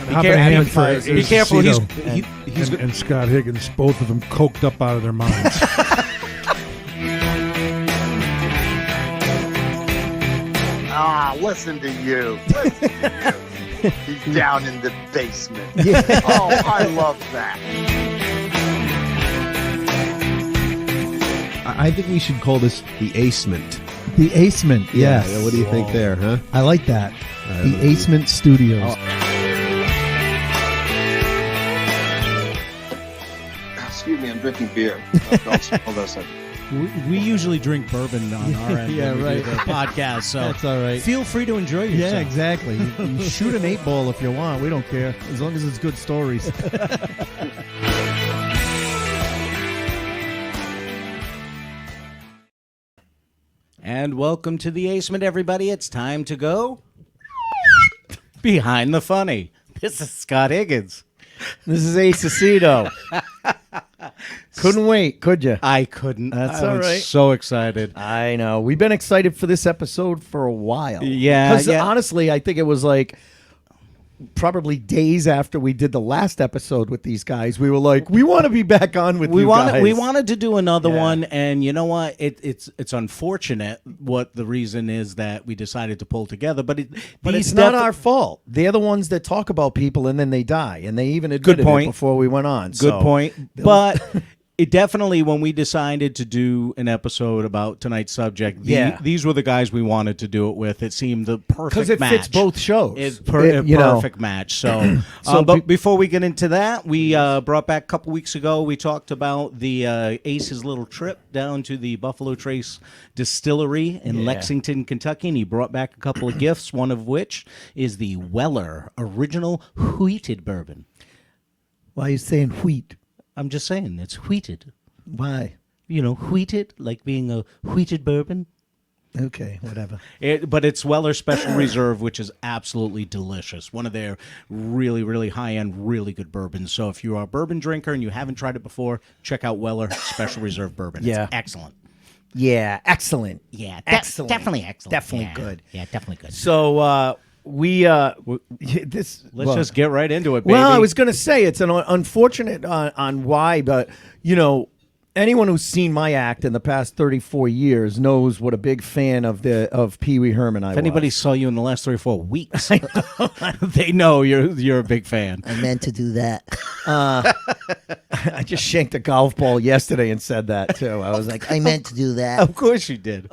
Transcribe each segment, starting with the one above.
Be careful. He's and Scott Higgins, both of them coked up out of their minds. Listen to you. He's down in the basement. Yeah. Oh, I love that. I think we should call this the Acement. The Acement, yes. Yeah, what do you think there, huh? I like that. The Acement Studios. Excuse me, I'm drinking beer. Hold on a second. We usually drink bourbon on our end Yeah, when we right. do the podcast, so That's all right. feel free to enjoy yourself. Yeah, exactly. You shoot an 8-ball if you want. We don't care, as long as it's good stories. And welcome to the Acement, everybody. It's time to go behind the funny. This is Scott Higgins. This is Ace Aceto. Couldn't wait, could you? I couldn't. That's I all was right. so excited. I know. We've been excited for this episode for a while. Yeah, Because yeah. honestly, I think it was like probably days after we did the last episode with these guys. We were like, we want to be back on with you guys. We wanted to do another Yeah. one, and you know what? It's unfortunate what the reason is that we decided to pull together, but It's not our fault. They're the ones that talk about people and then they die, and they even admitted point. it before we went on. Good point. But it definitely, when we decided to do an episode about tonight's subject, these were the guys we wanted to do it with. It seemed the perfect because it match. fits both shows. It's you know. perfect match. So, but before we get into that, we brought back a couple weeks ago. We talked about the Ace's little trip down to the Buffalo Trace Distillery in Lexington, Kentucky, and he brought back a couple of gifts. One of which is the Weller Original Wheated Bourbon. Why are you saying wheat? I'm just saying it's wheated. Why? You know, wheated, like being a wheated bourbon. Okay, whatever. But it's Weller Special Reserve, which is absolutely delicious. One of their really, really high-end, really good bourbons. So if you are a bourbon drinker and you haven't tried it before, check out Weller Special Reserve Bourbon. Yeah. It's excellent. Yeah, excellent. Yeah, excellent. Definitely excellent. Definitely good. Yeah, definitely good. So Let's just get right into it, baby. Well, I was going to say it's an unfortunate on why, but you know, anyone who's seen my act in the past 34 years knows what a big fan of Pee Wee Herman I was. If anybody saw you in the last 3 or 4 weeks, they know you're a big fan. I meant to do that. I just shanked a golf ball yesterday and said that too. I was like, I meant to do that. Of course you did.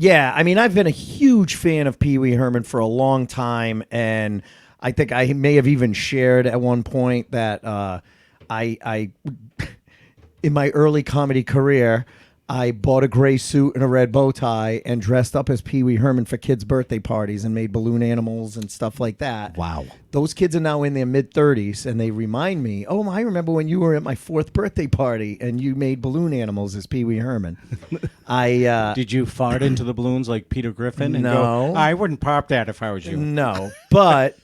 Yeah, I mean, I've been a huge fan of Pee Wee Herman for a long time, and I think I may have even shared at one point that I in my early comedy career, I bought a gray suit and a red bow tie and dressed up as Pee Wee Herman for kids' birthday parties and made balloon animals and stuff like that. Wow. Those kids are now in their mid-30s, and they remind me, oh, I remember when you were at my 4th birthday party and you made balloon animals as Pee Wee Herman. Did you fart into the balloons like Peter Griffin? And No. go, I wouldn't pop that if I was you. No, but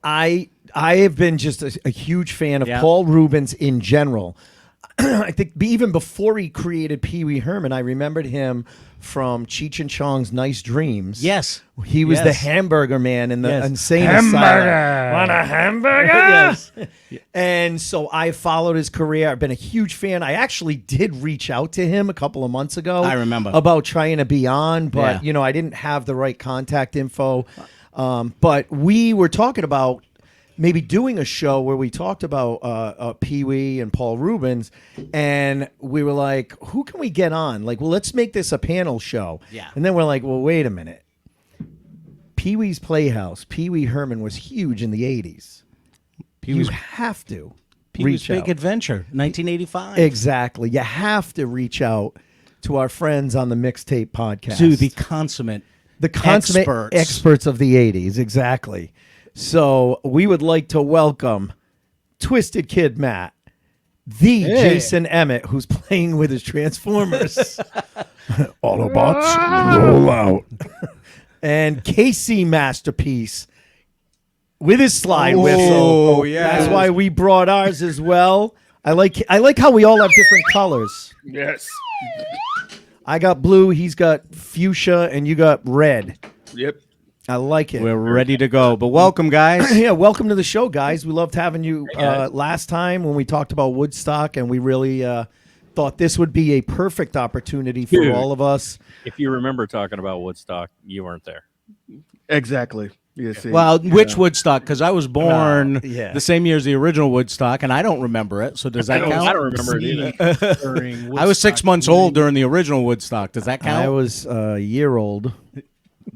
I have been just a huge fan of Yeah. Paul Reubens in general. I think even before he created Pee Wee Herman, I remembered him from Cheech and Chong's Nice Dreams. Yes. He was the hamburger man in the insane asylum. Want a hamburger? Yes. And so I followed his career. I've been a huge fan. I actually did reach out to him a couple of months ago. I remember. About trying to be on, but you know, I didn't have the right contact info. But we were talking about maybe doing a show where we talked about Pee Wee and Paul Reubens, and we were like, who can we get on? Like, well, let's make this a panel show. Yeah. And then we're like, well, wait a minute. Pee Wee's Playhouse, Pee Wee Herman was huge in the 80s. You have to Pee Wee's reach Big out. Adventure, 1985. Exactly. You have to reach out to our friends on the Mixtape Podcast. To the consummate experts of the 80s. Exactly. So we would like to welcome Twisted Kid Matt, the Jason Emmett, who's playing with his Transformers. Autobots, roll out. And Casey Masterpiece with his slide whistle. yeah. That's why we brought ours as well. I like how we all have different colors. Yes. I got blue, he's got fuchsia, and you got red. Yep. I like it. We're ready to go. But welcome, guys. Yeah, welcome to the show, guys. We loved having you last time when we talked about Woodstock, and we really thought this would be a perfect opportunity for all of us. If you remember talking about Woodstock, you weren't there. Exactly. Yeah, see, Well, which Woodstock? Because I was born the same year as the original Woodstock, and I don't remember it. So does that count? I don't remember it either. I was 6 months old during the original Woodstock. Does that count? I was a year old.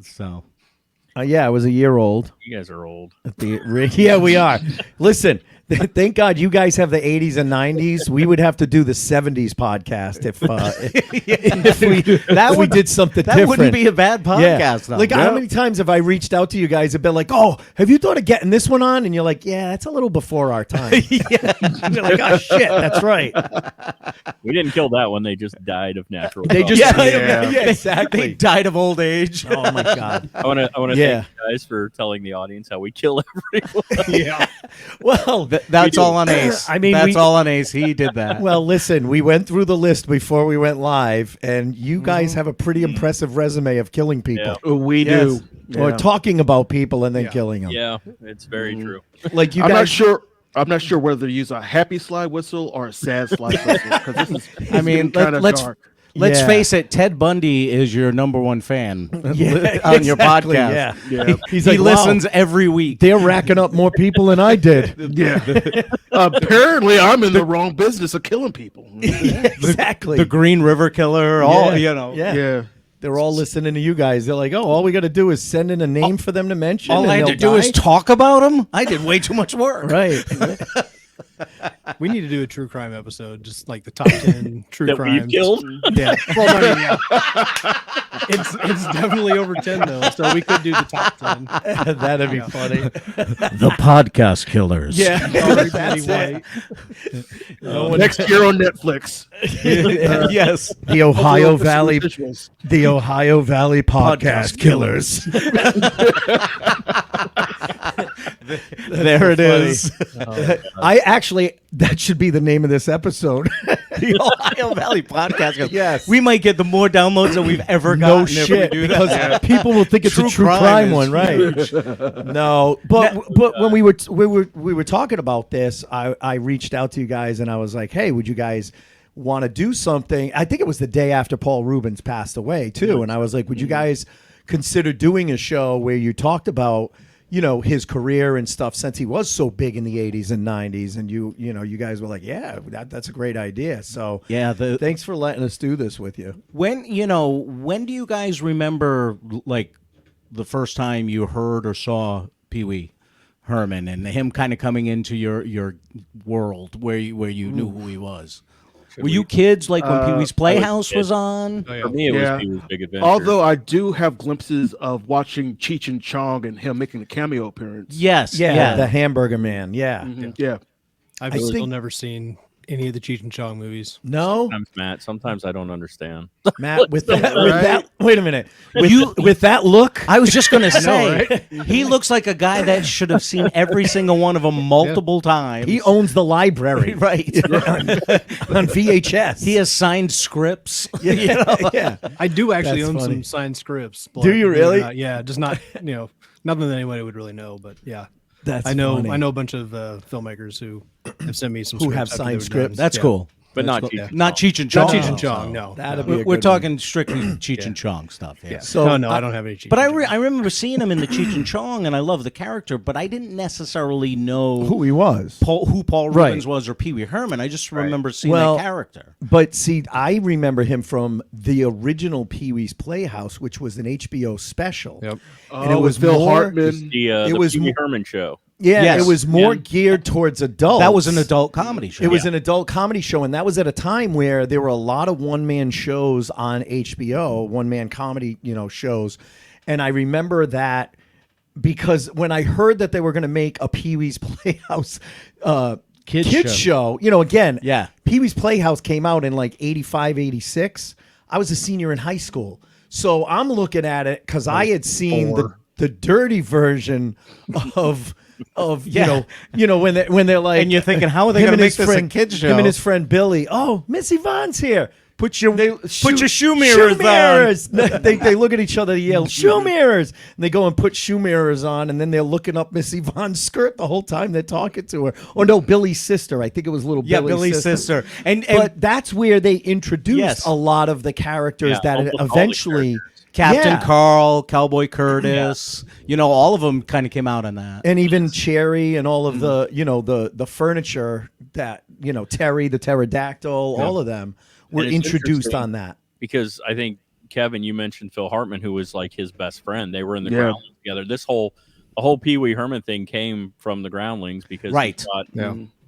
So. Yeah, I was a year old. You guys are old. Yeah, we are. Listen, thank God you guys have the 80s and 90s. We would have to do the 70s podcast if we did something That different. wouldn't be a bad podcast, though. Like, how many times have I reached out to you guys and been like, oh, have you thought of getting this one on? And you're like, yeah, that's a little before our time. You're like, oh, shit, that's right. We didn't kill that one. They just died of natural They causes. just, They exactly. died of old age. Oh, my God. I want to thank you guys for telling the audience how we kill everyone. Well, That's all on Ace. I mean, that's all on Ace. He did that. well, listen, we went through the list before we went live, and you guys have a pretty impressive resume of killing people. Yeah. we Yes. do. Or Yeah. talking about people and then killing them. Yeah, it's very true. Like you I'm guys. not sure. I'm not sure whether to use a happy slide whistle or a sad slide whistle because this is. I mean, kind of let's dark. let's Yeah. face it. Ted Bundy is your number one fan Yeah, on your exactly, podcast. Yeah. Yeah. He's He like, wow, listens every week. they're racking up more people than I did. Yeah. Apparently, I'm in the wrong business of killing people. Exactly. The Green River Killer. All you know. Yeah. Yeah. They're all listening to you guys. They're like, oh, all we got to do is send in a name for them to mention. All and I had they'll to do die. is talk about him. I did way too much work. Right. We need to do a true crime episode, just like the top 10 true That crimes. we've killed? Yeah. Well, I mean, yeah. It's definitely over 10 though, so we could do the top 10. That'd be funny. The Podcast Killers. Yeah. Sorry, That's Betty it. White. Next year on Netflix. Yes. The Ohio Upload Valley, visuals. the Ohio Valley Podcast Killers. There it is. I actually, that should be the name of this episode. The Ohio Valley Podcast Killers. Yes. We might get the more downloads than we've ever No gotten if we shit, do because that. people will think it's True a true crime crime is one, right? No, but when we were talking about this, I reached out to you guys and I was like, hey, would you guys want to do something? I think it was the day after Paul Reubens passed away too, and I was like, would you guys consider doing a show where you talked about, you know, his career and stuff, since he was so big in the 80s and 90s, and you know, you guys were like, yeah, that's a great idea. So Yeah, thanks for letting us do this with you. when do you guys remember like the first time you heard or saw Pee Wee Herman and him kind of coming into your world where you knew who he was? Were you kids like when Pee Wee's Playhouse was on? Oh, yeah. For me, it Yeah. was Pee-wee's Big Adventure. Although I do have glimpses of watching Cheech and Chong and him making a cameo appearance. Yes. Yeah, the Hamburger Man. Yeah. Yeah. I've I still think- never seen any of the Cheech and Chong movies. No, Sometimes, Matt, sometimes I don't understand. Matt, with that, Right? wait a minute. With that look, I was just going to say, he looks like a guy that should have seen every single one of them multiple times. he owns the library, right. on VHS. He has signed scripts. yeah. I do actually That's own funny. some signed scripts. Do you believe it or really? not. Yeah, just not, nothing that anybody would really know, but yeah. That's I know funny. a bunch of filmmakers who have sent me some Who scripts have after signed they were scripts. done. That's Yeah. cool. But not cool, Cheech yeah. and Not Chong. Cheech and Chong. Not Cheech and Chong, no. That'd no. be a We're good talking strictly Cheech and Chong stuff. Yeah. So no, I don't have any Cheech But and Chong. I remember seeing him in the Cheech and Chong, and I love the character, but I didn't necessarily know who he was. who Paul Right. Reubens was or Pee Wee Herman. I just remember seeing Well, that character. But see, I remember him from the original Pee Wee's Playhouse, which was an HBO special. Yep. And it was Phil more- Hartman. The was Pee Wee mo- Herman show. Yeah, Yes. it was more Yeah. geared towards adults. That was an adult comedy show. It was an adult comedy show, and that was at a time where there were a lot of one-man shows on HBO, one-man comedy, shows. And I remember that because when I heard that they were going to make a Pee Wee's Playhouse kids show, again, Yeah. Pee Wee's Playhouse came out in like 85, 86. I was a senior in high school. So I'm looking at it because I had seen the dirty version of Yeah. when they're like, And you're thinking, how are they him going and to make his this a friend- kid's show? Him and his friend Billy. Oh, Miss Yvonne's here. Put your shoe shoe mirrors on. they look at each other, they yell, shoe mirrors. And they go and put shoe mirrors on, and then they're looking up Miss Yvonne's skirt the whole time they're talking to her. Or no, Billy's sister. I think it was little Billy's sister. But that's where they introduced a lot of the characters that eventually... Captain Carl, Cowboy Curtis, all of them kind of came out on that. And even Cherry and all of the, the furniture that, Terry, the pterodactyl, all of them were introduced on that. Because I think, Kevin, you mentioned Phil Hartman, who was like his best friend. They were in the Groundlings together. The whole Pee Wee Herman thing came from the Groundlings because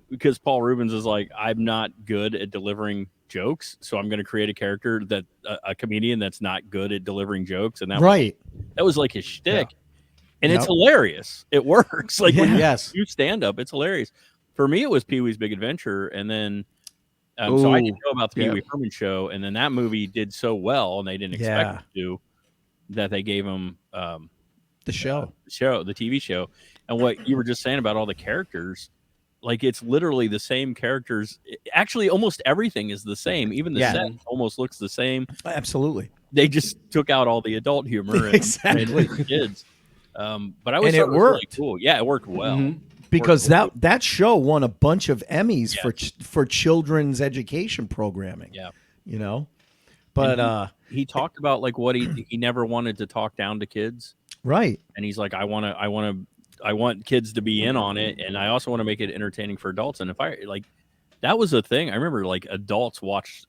because Paul Reubens is like, I'm not good at delivering jokes, so I'm going to create a character that a comedian that's not good at delivering jokes, and that was like his shtick, and it's hilarious. It works. Like when you stand up, it's hilarious. For me, it was Pee Wee's Big Adventure, and then so I didn't know about the Pee Wee Herman show, and then that movie did so well, and they didn't expect it to, that they gave him the TV show, and what you were just saying about all the characters. Like, it's literally the same characters. Actually, almost everything is the same. Even the set almost looks the same. Absolutely. They just took out all the adult humor and made it for kids. But I was it worked. Really cool. Yeah, it worked well. Because that show won a bunch of Emmys for children's education programming. Yeah. But he talked about like what he never wanted to talk down to kids. Right. And he's like, I want kids to be in on it, and I also want to make it entertaining for adults. And if that was a thing. I remember like adults watched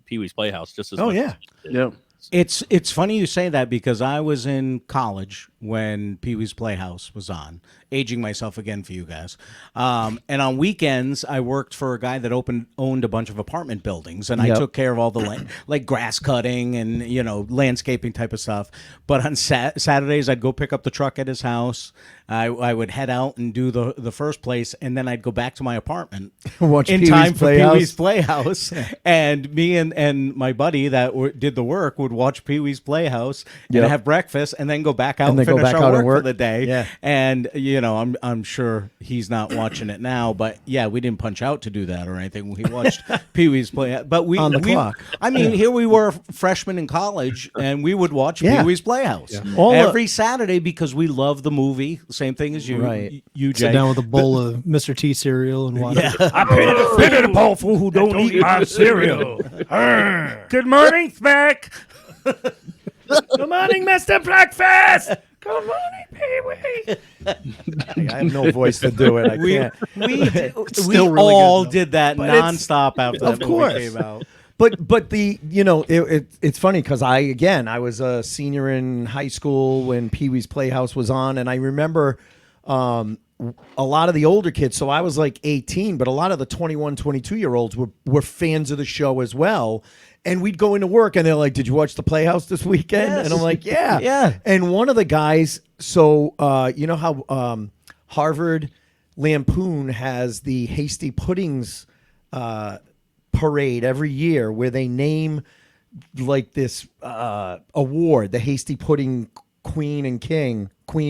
Pee Wee's Playhouse just as much. Yeah. Yeah. It's funny you say that because I was in college when Pee Wee's Playhouse was on, aging myself again for you guys. And on weekends, I worked for a guy that owned a bunch of apartment buildings, and I took care of all the like grass cutting and landscaping type of stuff. But on Saturdays, I'd go pick up the truck at his house. I would head out and do the first place, and then I'd go back to my apartment in time for Pee Wee's Playhouse. And me and my buddy that did the work would watch Pee Wee's Playhouse and have breakfast, and then go back out and finish our work for the day. Yeah. And I'm sure he's not watching it now, but we didn't punch out to do that or anything. We watched Pee Wee's Playhouse, but on the clock. I mean, here we were freshmen in college, and we would watch Pee Wee's Playhouse every Saturday because we love the movie. Same thing as you, right? You Jay. Sit down with a bowl of Mr. T cereal and watch. I paid a bowl for who don't eat my cereal. Good morning, Smack. Good morning, Mr. Breakfast. Good morning, Pee Wee. I have no voice to do it. I can't. We all did that nonstop after that movie came out. But it's funny because I was a senior in high school when Pee Wee's Playhouse was on, and I remember a lot of the older kids. So I was like 18, but a lot of the 21, 22-year-olds were fans of the show as well. And we'd go into work, and they're like, "Did you watch the Playhouse this weekend?" Yes. And I'm like, "Yeah, yeah." And one of the guys, you know how Harvard Lampoon has the Hasty Puddings parade every year where they name like this award, the Hasty Pudding Queen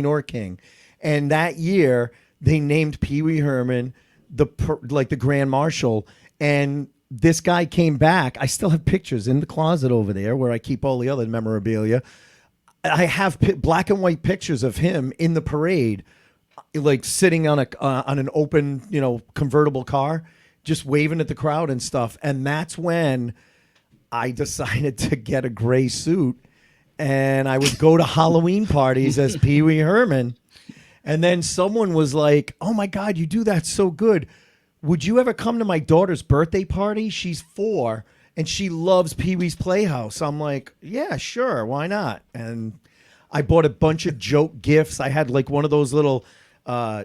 or King. And that year they named Pee Wee Herman the Grand Marshal, and this guy came back. I still have pictures in the closet over there where I keep all the other memorabilia. I have black and white pictures of him in the parade, like sitting on an open, convertible car, just waving at the crowd and stuff. And that's when I decided to get a gray suit, and I would go to Halloween parties as Pee Wee Herman. And then someone was like, "Oh my God, you do that so good. Would you ever come to my daughter's birthday party? She's 4 and she loves Pee Wee's Playhouse." I'm like, "Yeah, sure. Why not?" And I bought a bunch of joke gifts. I had like one of those little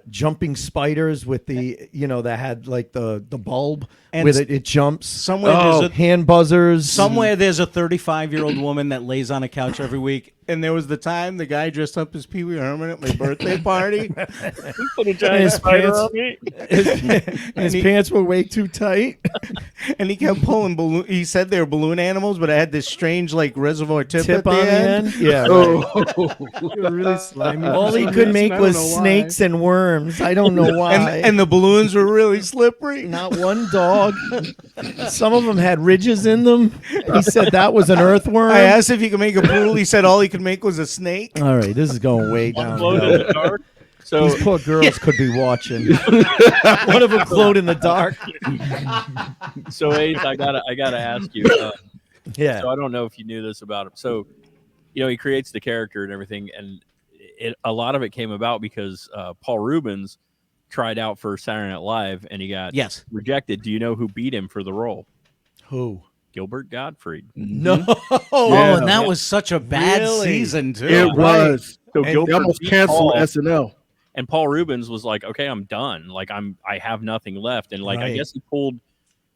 jumping spiders with the, that had like the bulb and with it jumps. Somewhere hand buzzers. Somewhere there's a 35-year-old woman that lays on a couch every week. And there was the time the guy dressed up as Pee Wee Herman at my birthday party. He put a giant spider on me. His pants were way too tight. And he kept pulling balloon. He said they were balloon animals, but it had this strange like reservoir tip at on the end. Yeah. Really slimy. All he could make was snakes and on worms. I don't know why. And the balloons were really slippery. Not one dog. Some of them had ridges in them. He said that was an earthworm. I asked if he could make a pool. He said all he could make was a snake. All right, this is going way down. Float in the dark. So these poor girls could be watching. One of them glowed in the dark. So Ace, I gotta ask you. Yeah. So I don't know if you knew this about him. So, he creates the character and everything, and a lot of it came about because Paul Reubens tried out for Saturday Night Live, and he got rejected. Do you know who beat him for the role? Who? Gilbert Gottfried. No. Oh, and that was such a bad season too. It was. So They Gilbert almost beat canceled Paul. SNL. And Paul Reubens was like, "Okay, I'm done. Like I have nothing left." And I guess he pulled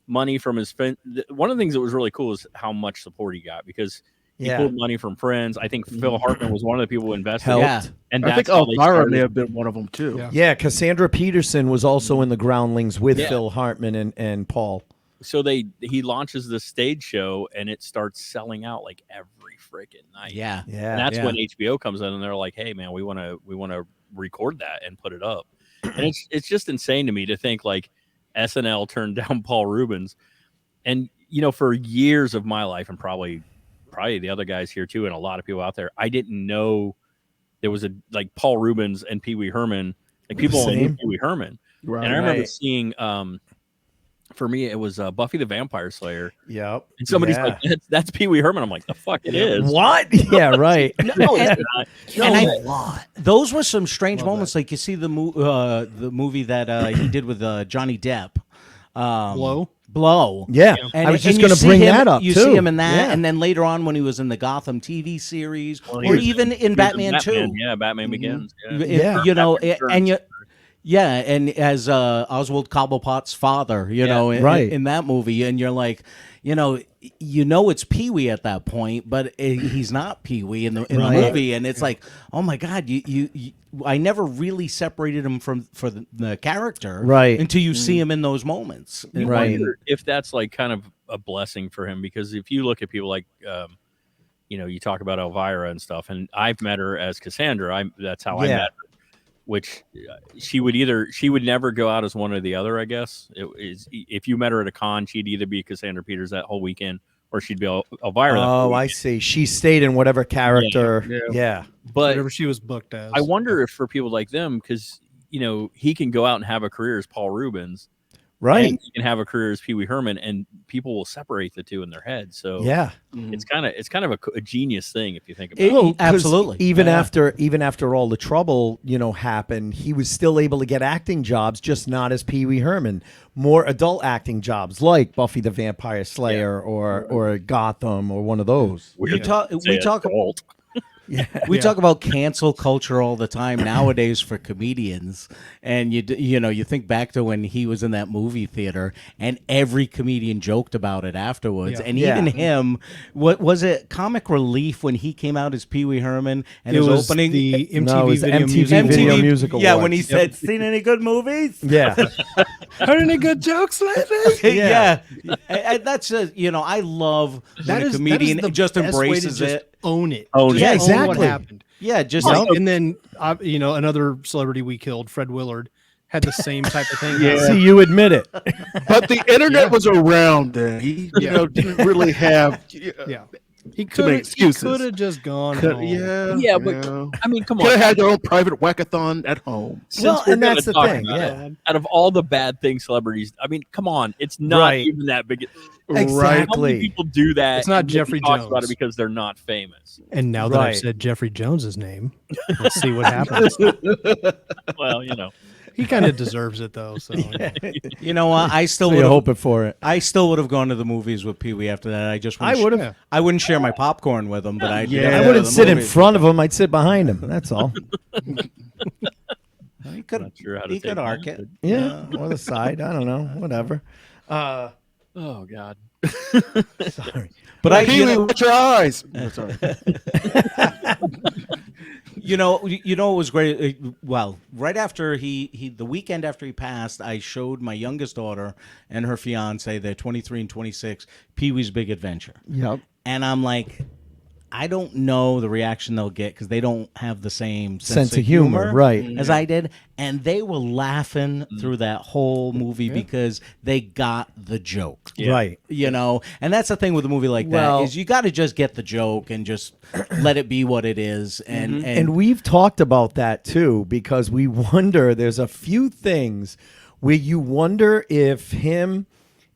money from his friend. One of the things that was really cool is how much support he got because he pulled money from friends. I think Phil Hartman was one of the people who invested. Yeah. And I think that's how they Elvira started. may have been one of them too. Yeah, Cassandra Peterson was also in the Groundlings with Phil Hartman and Paul. So he launches this stage show and it starts selling out like every freaking night. Yeah. Yeah. And that's when HBO comes in and they're like, "Hey man, we want to record that and put it up." And it's just insane to me to think like SNL turned down Paul Reubens. And for years of my life, and probably the other guys here too, and a lot of people out there, I didn't know there was Paul Reubens and Pee Wee Herman. Like people only knew Pee Wee Herman. Right. And I remember seeing for me, it was Buffy the Vampire Slayer. Yep. And somebody's like, that's Pee Wee Herman. I'm like, the fuck it is. What? Yeah, right. No, it's not. Those were some strange moments. Like you see the movie that he did with Johnny Depp. Blow. Yeah. And, I was just and you going to see bring him- that up, You too. see him in that, Yeah. and then later on when he was in the Gotham TV series, Well, or he was- even in Batman 2. Yeah, Batman Begins. Yeah. Yeah. And as Oswald Cobblepot's father, in that movie, and you're like, it's Pee Wee at that point, but he's not Pee Wee in the movie, and it's like, oh my God, I never really separated him for the character, right, until you see him in those moments, You wonder if that's kind of a blessing for him, because if you look at people like, you talk about Elvira and stuff, and I've met her as Cassandra. That's how I met her. Which she would never go out as one or the other, I guess. If you met her at a con, she'd either be Cassandra Peters that whole weekend, or she'd be Elvira. Oh, I see. She stayed in whatever character. Yeah. But whatever she was booked as. I wonder if for people like them, because he can go out and have a career as Paul Reubens, right? And he can have a career as Pee Wee Herman, and people will separate the two in their head. So it's kind of a genius thing if you think about it. Well, absolutely. Even after all the trouble happened, he was still able to get acting jobs, just not as Pee Wee Herman. More adult acting jobs like Buffy the Vampire Slayer or Gotham or one of those. We talk about cancel culture all the time nowadays for comedians, and you think back to when he was in that movie theater, and every comedian joked about it afterwards, and even him. What was it? Comic Relief when he came out as Pee Wee Herman and it his was opening the MTV, No, it was Video MTV Music Video Award. Music Awards. Yeah, when he said, "Seen any good movies?" Yeah. Heard any good jokes lately? Yeah. And that's I love when a comedian the just best way to embraces just it. Own it. Own Just it. Yeah, own exactly. what happened. Yeah, just And then another celebrity we killed, Fred Willard, had the same type of thing. See, you admit it. But the internet was around then. He didn't really have He too many excuses. could have just gone Could- home. Yeah, but I mean, come Could on. have had their own private whackathon at home. Well, we're and that's the gonna talk thing. about Yeah. it, out of all the bad things celebrities, I mean, come on, it's not Right. even that big. How Exactly. many people do that? It's not and Jeffrey talks Jones. about it because they're not famous. And now that Right. I've said Jeffrey Jones's name, let's see what happens. Well, He kind of deserves it though. So You know what? I still So you're would hoping for it. I still would have gone to the movies with Pee Wee after that. I would have. I wouldn't share my popcorn with him, but I wouldn't sit in front of him. I'd sit behind him. That's all. He could. Not sure how to He take could arc that, it. Yeah, or the side. I don't know. Whatever. Oh God. Sorry. But I, Pee Wee, watch your eyes. Oh, sorry. it was great. Well, right after the weekend after he passed, I showed my youngest daughter and her fiance, they're 23 and 26, Pee Wee's Big Adventure. Yep. And I'm like, I don't know the reaction they'll get because they don't have the same sense of humor, right? As I did, and they were laughing through that whole movie because they got the joke, right? You know, and that's the thing with a movie like that is you got to just get the joke and just let it be what it is. And we've talked about that too because we wonder. There's a few things where you wonder if him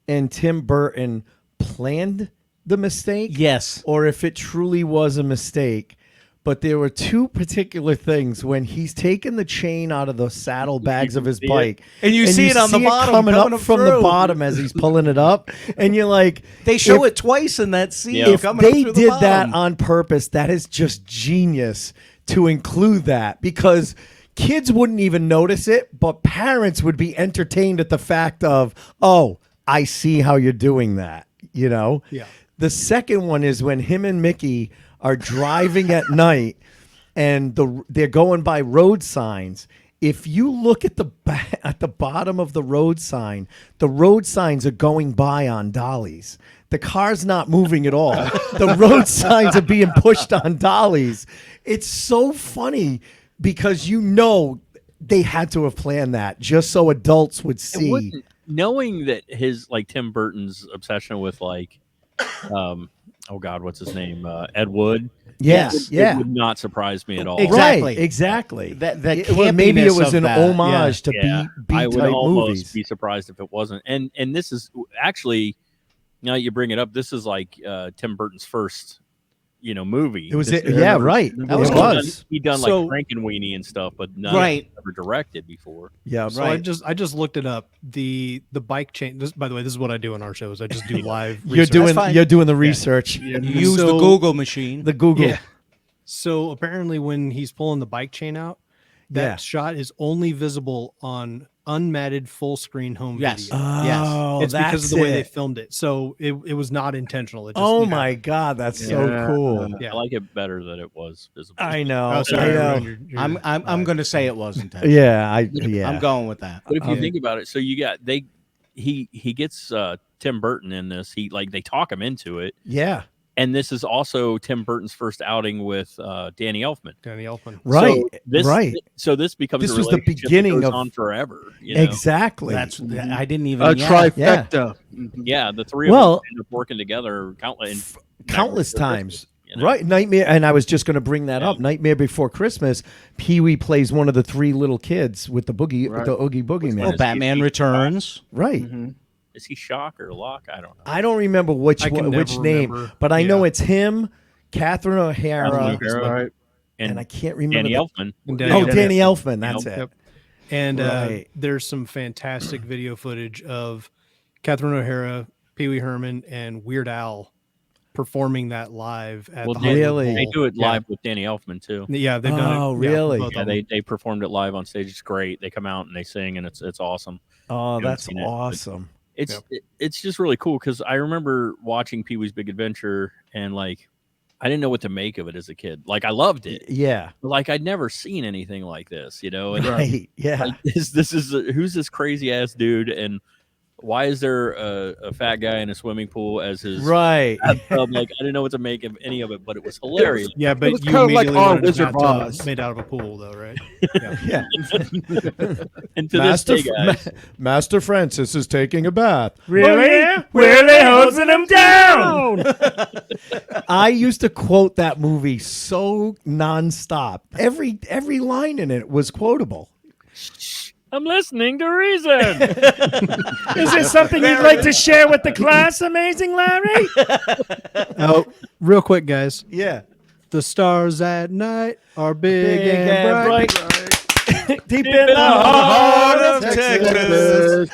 and Tim Burton planned the mistake, yes, or if it truly was a mistake. But there were two particular things when he's taking the chain out of the saddlebags of his bike, and you see it on the bottom coming up from the bottom as he's pulling it up, and you're like, they show it twice in that scene. If they did that on purpose, that is just genius to include that because kids wouldn't even notice it, but parents would be entertained at the fact of, oh, I see how you're doing that, you know? Yeah. The second one is when him and Mickey are driving at night and they're going by road signs. If you look at the bottom of the road signs are going by on dollies. The car's not moving at all. The road signs are being pushed on dollies. It's so funny because you know they had to have planned that just so adults would see. Knowing that his Tim Burton's obsession with oh God, what's his name? Ed Wood. Yes, it would not surprise me at all. Exactly. Maybe it was an homage to B I would type almost movies. be surprised if it wasn't. And this is actually, now that you bring it up, this is Tim Burton's first movie. It was right. That was. He done Frankenweenie and stuff, but none ever directed before. Yeah, so I just looked it up. The bike chain. By the way, this is what I do on our shows. I just do live. You're doing the research. You use the Google machine. The Google. Yeah. So apparently, when he's pulling the bike chain out, that shot is only visible on unmatted full screen home video. Oh, it's because of the way they filmed it. So it was not intentional. It just, my God, that's so cool. I like it better that it was visible. I know. Oh, sorry, I know. I'm going to say it was intentional. Yeah, I'm going with that. But if you think about it, so you got he gets Tim Burton in this. They talk him into it. Yeah. And this is also Tim Burton's first outing with Danny Elfman. Right. So this becomes this a was the beginning of on forever. Exactly. That's I didn't even a trifecta. Yeah, the three of them end up working together countless times. Right, Nightmare, and I was just going to bring that up. Nightmare Before Christmas, Pee Wee plays one of the three little kids with the Oogie Boogie Man. Batman Returns. Right. Mm-hmm. Is he Shock or Locke? I don't know. I don't remember which name, but I know it's him, Catherine O'Hara, and I can't remember. Danny Elfman. Danny Elfman. That's it. Yep. And there's some fantastic video footage of Catherine O'Hara, Pee Wee Herman, and Weird Al performing that live at the Hollywood Bowl. They do it live with Danny Elfman too. Yeah, they've done it. Oh, really? Yeah, they performed it live on stage. It's great. They come out and they sing, and it's awesome. Oh, that's awesome. It's just really cool because I remember watching Pee Wee's Big Adventure and I didn't know what to make of it as a kid. I loved it. Yeah. But I'd never seen anything like this, And right. Yeah. Who's this crazy ass dude and why is there a fat guy in a swimming pool as his bathtub? I didn't know what to make of any of it, but it was hilarious. Yeah, but you immediately wanted a bathtub made out of a pool, though, right? Yeah. And to this day, guys, Master Francis is taking a bath. Really? Where are they hosing him down? I used to quote that movie so nonstop. Every line in it was quotable. I'm listening to reason. Is there something you'd like to share with the class, Amazing Larry? Oh, real quick, guys. Yeah. The stars at night are big and bright. Deep in the heart of Texas.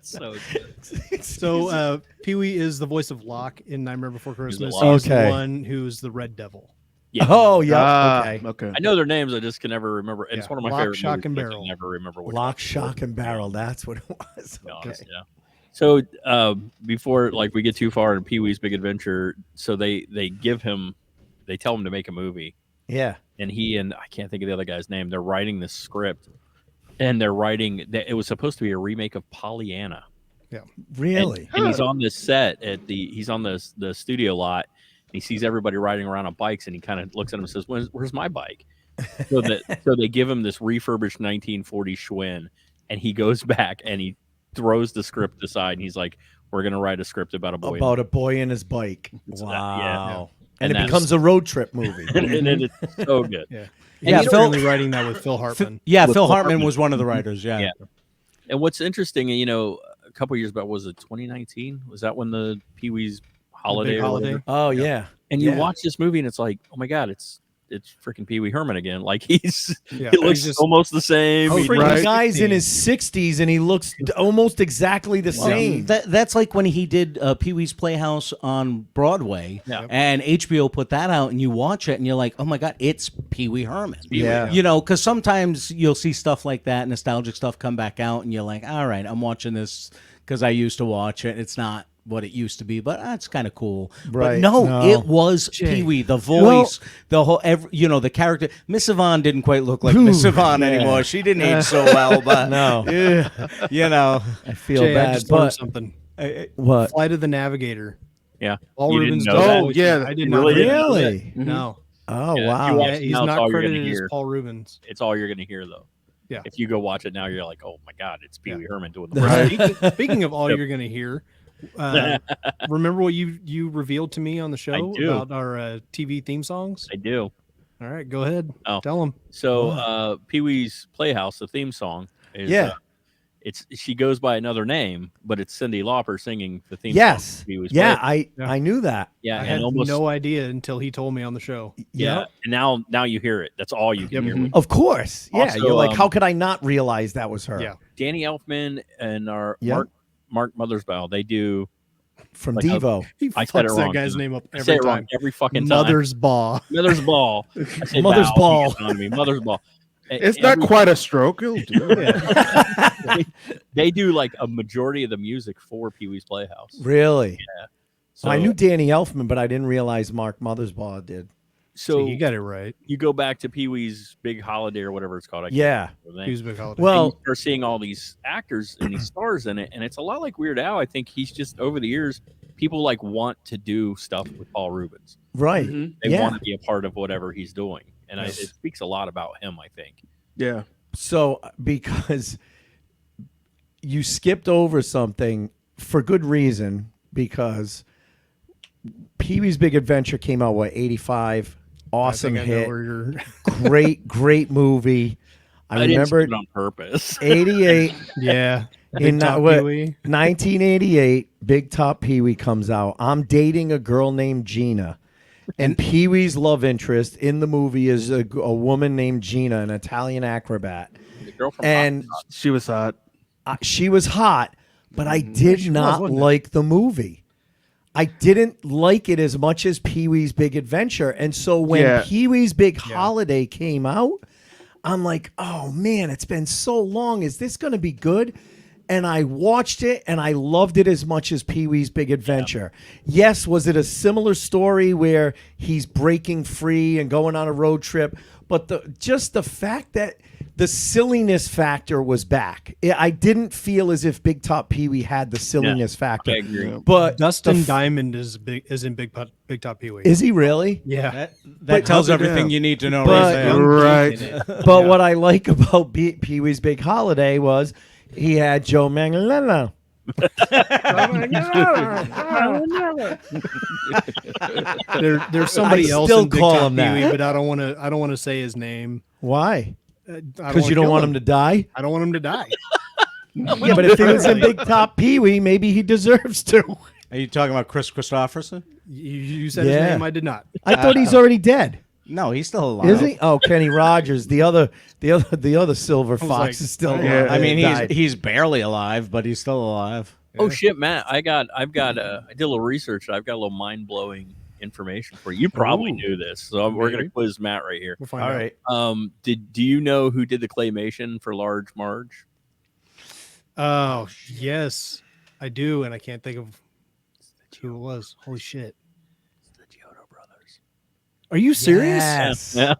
So good. So Pee Wee is the voice of Locke in Nightmare Before Christmas. Okay. He's the one who's the Red Devil. Yeah. Oh, yeah. Okay. I know their names. I just can never remember. And it's one of my Lock, favorite Shock, movies, and but I Barrel. can never remember which Lock, one. Shock, and Barrel. That's what it was. Okay. Yeah. So before we get too far in Pee Wee's Big Adventure, so they tell him to make a movie. Yeah. And he and I can't think of the other guy's name. They're writing this script, and they're writing that it was supposed to be a remake of Pollyanna. Yeah. Really? And he's on this set he's on the studio lot, He sees everybody riding around on bikes, and he kind of looks at him and says, "Where's my bike?" So they give him this refurbished 1940 Schwinn, and he goes back and he throws the script aside, and he's like, "We're gonna write a script about a boy and his bike." Wow. And it becomes a road trip movie. and it's so good. He's currently writing that with Phil Hartman. Phil Hartman was one of the writers. Yeah. And what's interesting, a couple years back, was it 2019? Was that when the Pee Wee's holiday? Oh yeah. And you watch this movie, and it's like, oh my god, it's freaking Pee Wee Herman again. Like he looks almost the same. The guy's in his 60s, and he looks almost exactly the same. That's like when he did Pee Wee's Playhouse on Broadway, and HBO put that out, and you watch it, and you're like, oh my god, it's Pee Wee Herman. Because sometimes you'll see stuff like that, nostalgic stuff come back out, and you're like, all right, I'm watching this because I used to watch it. It's not what it used to be, but it's kind of cool. Right. But no, it was Pee Wee. The voice, the whole, the character. Miss Yvonne didn't quite look like Miss Yvonne anymore. She didn't age so well, but I feel bad. I just learned something. What? Flight of the Navigator. Yeah. Paul Reubens. I did not. Really? No. Oh wow. Yeah, he's not credited as Paul Reubens. It's all you're going to hear, though. Yeah. If you go watch it now, you're like, oh my god, it's Pee Wee Herman doing the Speaking of all you're going to hear. Remember what you revealed to me on the show about our TV theme songs? I do. All right, go ahead. Tell them. So Pee Wee's Playhouse, the theme song, is she goes by another name, but it's Cyndi Lauper singing the theme song. Pee Wee's Playhouse. I knew that. Yeah, I had no idea until he told me on the show. Yeah, and now you hear it. That's all you can hear. Of course. Yeah, Also, you're like, how could I not realize that was her? Yeah. Danny Elfman and our Mark Mothersbaugh, they do from Devo. He I said it fucks wrong. that guy's name up I say every it wrong time. every fucking time. Mothersbaugh. I say Mother's Ball. On me. Mothersbaugh. It's not quite a stroke. It'll do it. They do like a majority of the music for Pee Wee's Playhouse. Really? Yeah. So I knew Danny Elfman, but I didn't realize Mark Mothersbaugh did. So you got it right. You go back to Pee Wee's Big Holiday or whatever it's called. Pee Wee's Big Holiday. Well, you're seeing all these actors and these stars in it, and it's a lot like Weird Al. I think he's just over the years, people like want to do stuff with Paul Reubens. Right. They want to be a part of whatever he's doing, and it speaks a lot about him, I think. Yeah. So because you skipped over something for good reason, because Pee Wee's Big Adventure came out, 85? Awesome hit. Great movie. I remember it on purpose. 88. Yeah. In 1988, Big Top Pee Wee comes out. I'm dating a girl named Gina. And Pee Wee's love interest in the movie is a woman named Gina, an Italian acrobat. The girl from and she was hot. She was hot, but I did not like the movie. I didn't like it as much as Pee Wee's Big Adventure. And so when Pee Wee's Big Holiday came out, I'm like, oh man, it's been so long. Is this going to be good? And I watched it and I loved it as much as Pee Wee's Big Adventure. Yes, was it a similar story where he's breaking free and going on a road trip? But just the fact that the silliness factor was back. I didn't feel as if Big Top Pee Wee had the silliness factor. I agree. But Dustin Diamond is in Big Top Pee Wee. Is he really? Yeah. That tells everything you need to know right there. But what I like about Pee Wee's Big Holiday was he had Joe Manganiello. There's somebody else still in Big call Top him Pee that. Wee, but I don't want to say his name. Why? Because you don't want him to die? I don't want him to die. Yeah, but if he was in Big Top Pee Wee, maybe he deserves to. Are you talking about Chris Christopherson? You said his name. I did not. I thought he's already dead. No, he's still alive. Is he? Oh, Kenny Rogers, the other silver fox like, is still alive. I mean, he's barely alive, but he's still alive. Oh shit, Matt! I did a little research. I've got a little mind blowing information for you. You probably knew this, so we're gonna quiz Matt right here. We'll find out. Right. Do you know who did the claymation for Large Marge? Oh yes, I do, and I can't think of who it was. Holy shit! It's the Giotto brothers. Are you serious? Yes. Yeah.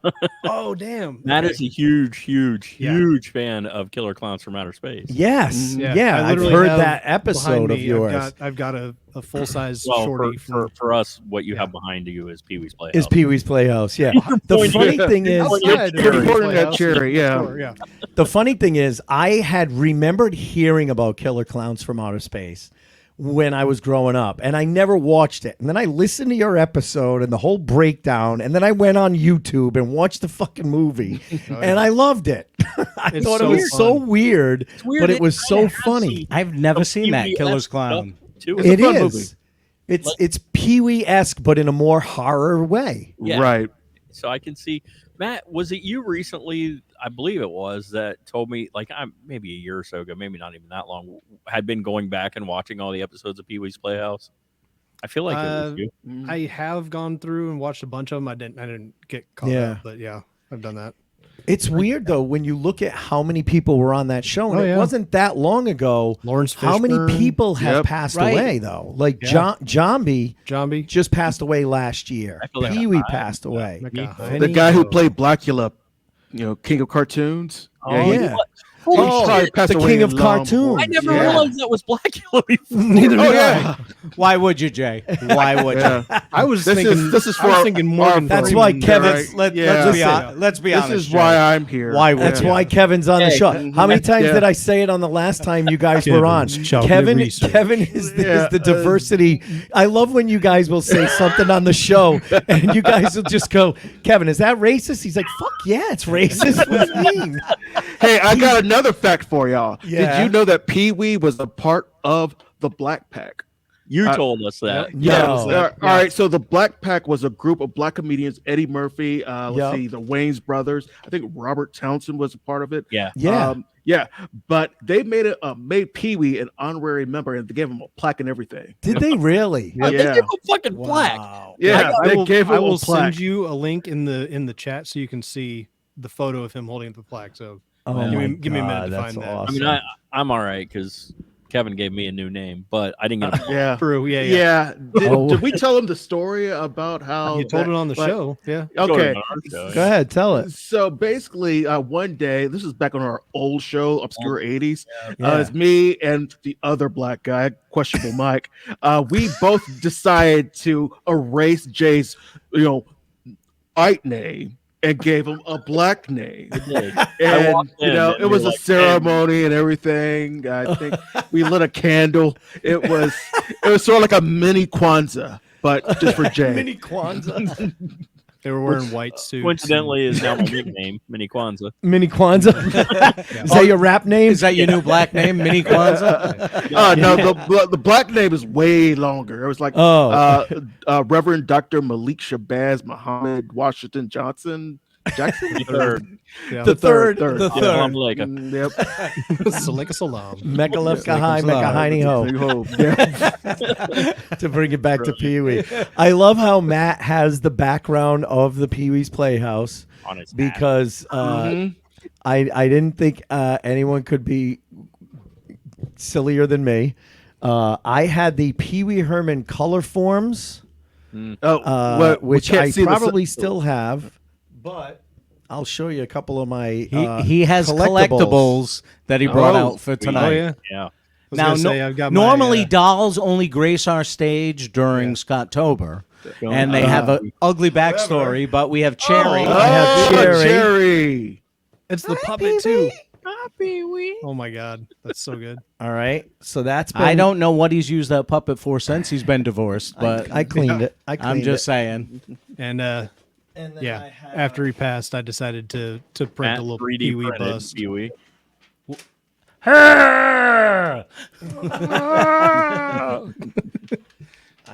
Oh, damn. Matt Okay. is a huge fan of Killer Clowns from Outer Space. Yes. Yeah, Yeah. I I've literally heard have that behind episode of me, yours. I've got a full size Well, shorty for us, what you have behind you is Pee Wee's Playhouse. Is Pee Wee's Playhouse. Yeah. The pointing funny thing is, outside. You're pointing at Playhouse. Cherry, yeah. Sure, yeah. the funny thing is, I had remembered hearing about Killer Clowns from Outer Space when I was growing up, and I never watched it. And then I listened to your episode and the whole breakdown, and then I went on YouTube and watched the fucking movie, and I loved it. I It's thought so it was so weird, weird. but It it was so kinda has funny. I've never a seen that Pee-wee-esque Killer's stuff Clown. to It fun is. It's Pee Wee-esque, but in a more horror way. Yeah. Right. So I can see. Matt, was it you recently? I believe it was that told me, like, I'm maybe a year or so ago, maybe not even that long, had been going back and watching all the episodes of Pee Wee's Playhouse. I feel like it was you. I have gone through and watched a bunch of them. I didn't get caught Yeah. up, but yeah, I've done that. It's weird though when you look at how many people were on that show, and Oh, it yeah. wasn't that long ago. Lawrence How many Fishburne. people have Yep. passed Right. away though? Like Yeah. Zombie Zombie. just passed away last year. I feel like Pee Wee I- passed away. McAhoney. The guy who played Blackula, King of Cartoons. Oh, yeah. He Holy probably shit. passed The away King of long cartoons. before. I never Yeah. realized that was Blackula before. Neither Oh did yeah. Why would you, Jay? Why would you? Yeah. I was This thinking. is- this is I was for thinking our- Morgan. That's Freeman. why Yeah, Kevin's. right. Yeah. Let's be This honest. is why Jay. I'm here. Why would That's you? why Kevin's on the Hey, show. How many times Yeah. did I say it on the last time you guys were on? Kevin shall be researched. Kevin is Yeah, the diversity. I love when you guys will say something on the show and you guys will just go, Kevin, is that racist? He's like, fuck yeah, it's racist. What do you mean? Hey, I got another fact for y'all. Yeah. Did you know that Pee Wee was a part of the Black Pack? You told us that. Yeah. No. All right. So the Black Pack was a group of black comedians. Eddie Murphy. Let's Yep. see, the Wayans brothers. I think Robert Townsend was a part of it. Yeah. Yeah. Yeah. But they made Pee Wee an honorary member, and they gave him a plaque and everything. Did they really? They Yeah. give a fucking plaque. Wow. Yeah. I They will, gave him I will a plaque. send you a link in the chat so you can see the photo of him holding up the plaque. So Oh give my me a minute God, to that's find that. awesome. I mean, I'm all right because Kevin gave me a new name, but I didn't get a Yeah. True. Yeah. Yeah. Did, Oh. did we tell him the story about how You told that- it on the like- show. Yeah. Okay. Go ahead, tell it. So basically, one day, this is back on our old show, Obscure 80s. Yeah. It's me and the other black guy, questionable Mike. We both decided to erase Jay's, white name and gave him a black name. And walked in and it was you're a like, ceremony and everything. I think we lit a candle. It was sort of like a mini Kwanzaa, but just for Jay. Mini Kwanzaa. They were wearing white suits. Coincidentally, is now my nickname, Mini Kwanzaa. Mini Kwanzaa. Is that your rap name? Is that your new black name, Mini Kwanzaa? No, the black name is way longer. It was like Reverend Dr. Malik Shabazz Muhammad Washington Jackson. The third. Yeah. The third. third. The Salam third. alaikum. Yep. Salika salam. Mekalefka high, Mekahini ho. Yeah. To bring it back to Pee Wee. I love how Matt has the background of the Pee Wee's Playhouse On his hat. because I didn't think anyone could be sillier than me. I had the Pee Wee Herman color forms, which I probably still have, but I'll show you a couple of my. He has collectibles that he brought out for tonight. Oh yeah. Yeah. I was Now, gonna say, I've got normally my, dolls only grace our stage during Scottober, and they have an ugly backstory. But we have Cherry. I have Cherry. it's the puppet too. Oh my god, that's so good. All right, so that's. Been, I don't know what he's used that puppet for since he's been divorced, but I cleaned it. I'm just saying. And And then yeah, I have- after he passed, I decided to print Matt a little 3D Pee Wee printed bust. Pee Wee.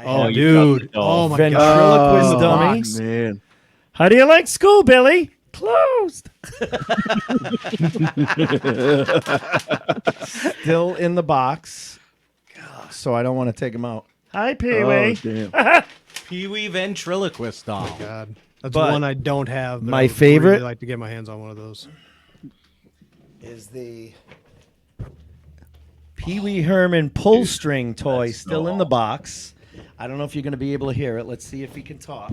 Oh, you got the dude! doll. Oh my Ventriloquist god! dummies. Man. How do you like school, Billy? Closed. Still in the box, so I don't want to take him out. Hi, Pee Oh, Wee. damn. Pee Wee ventriloquist doll. God, that's But one I don't have. But my I would favorite- really like to get my hands on one of those. Is the Pee Wee Herman pull string toy still in the box? I don't know if you're going to be able to hear it. Let's see if he can talk.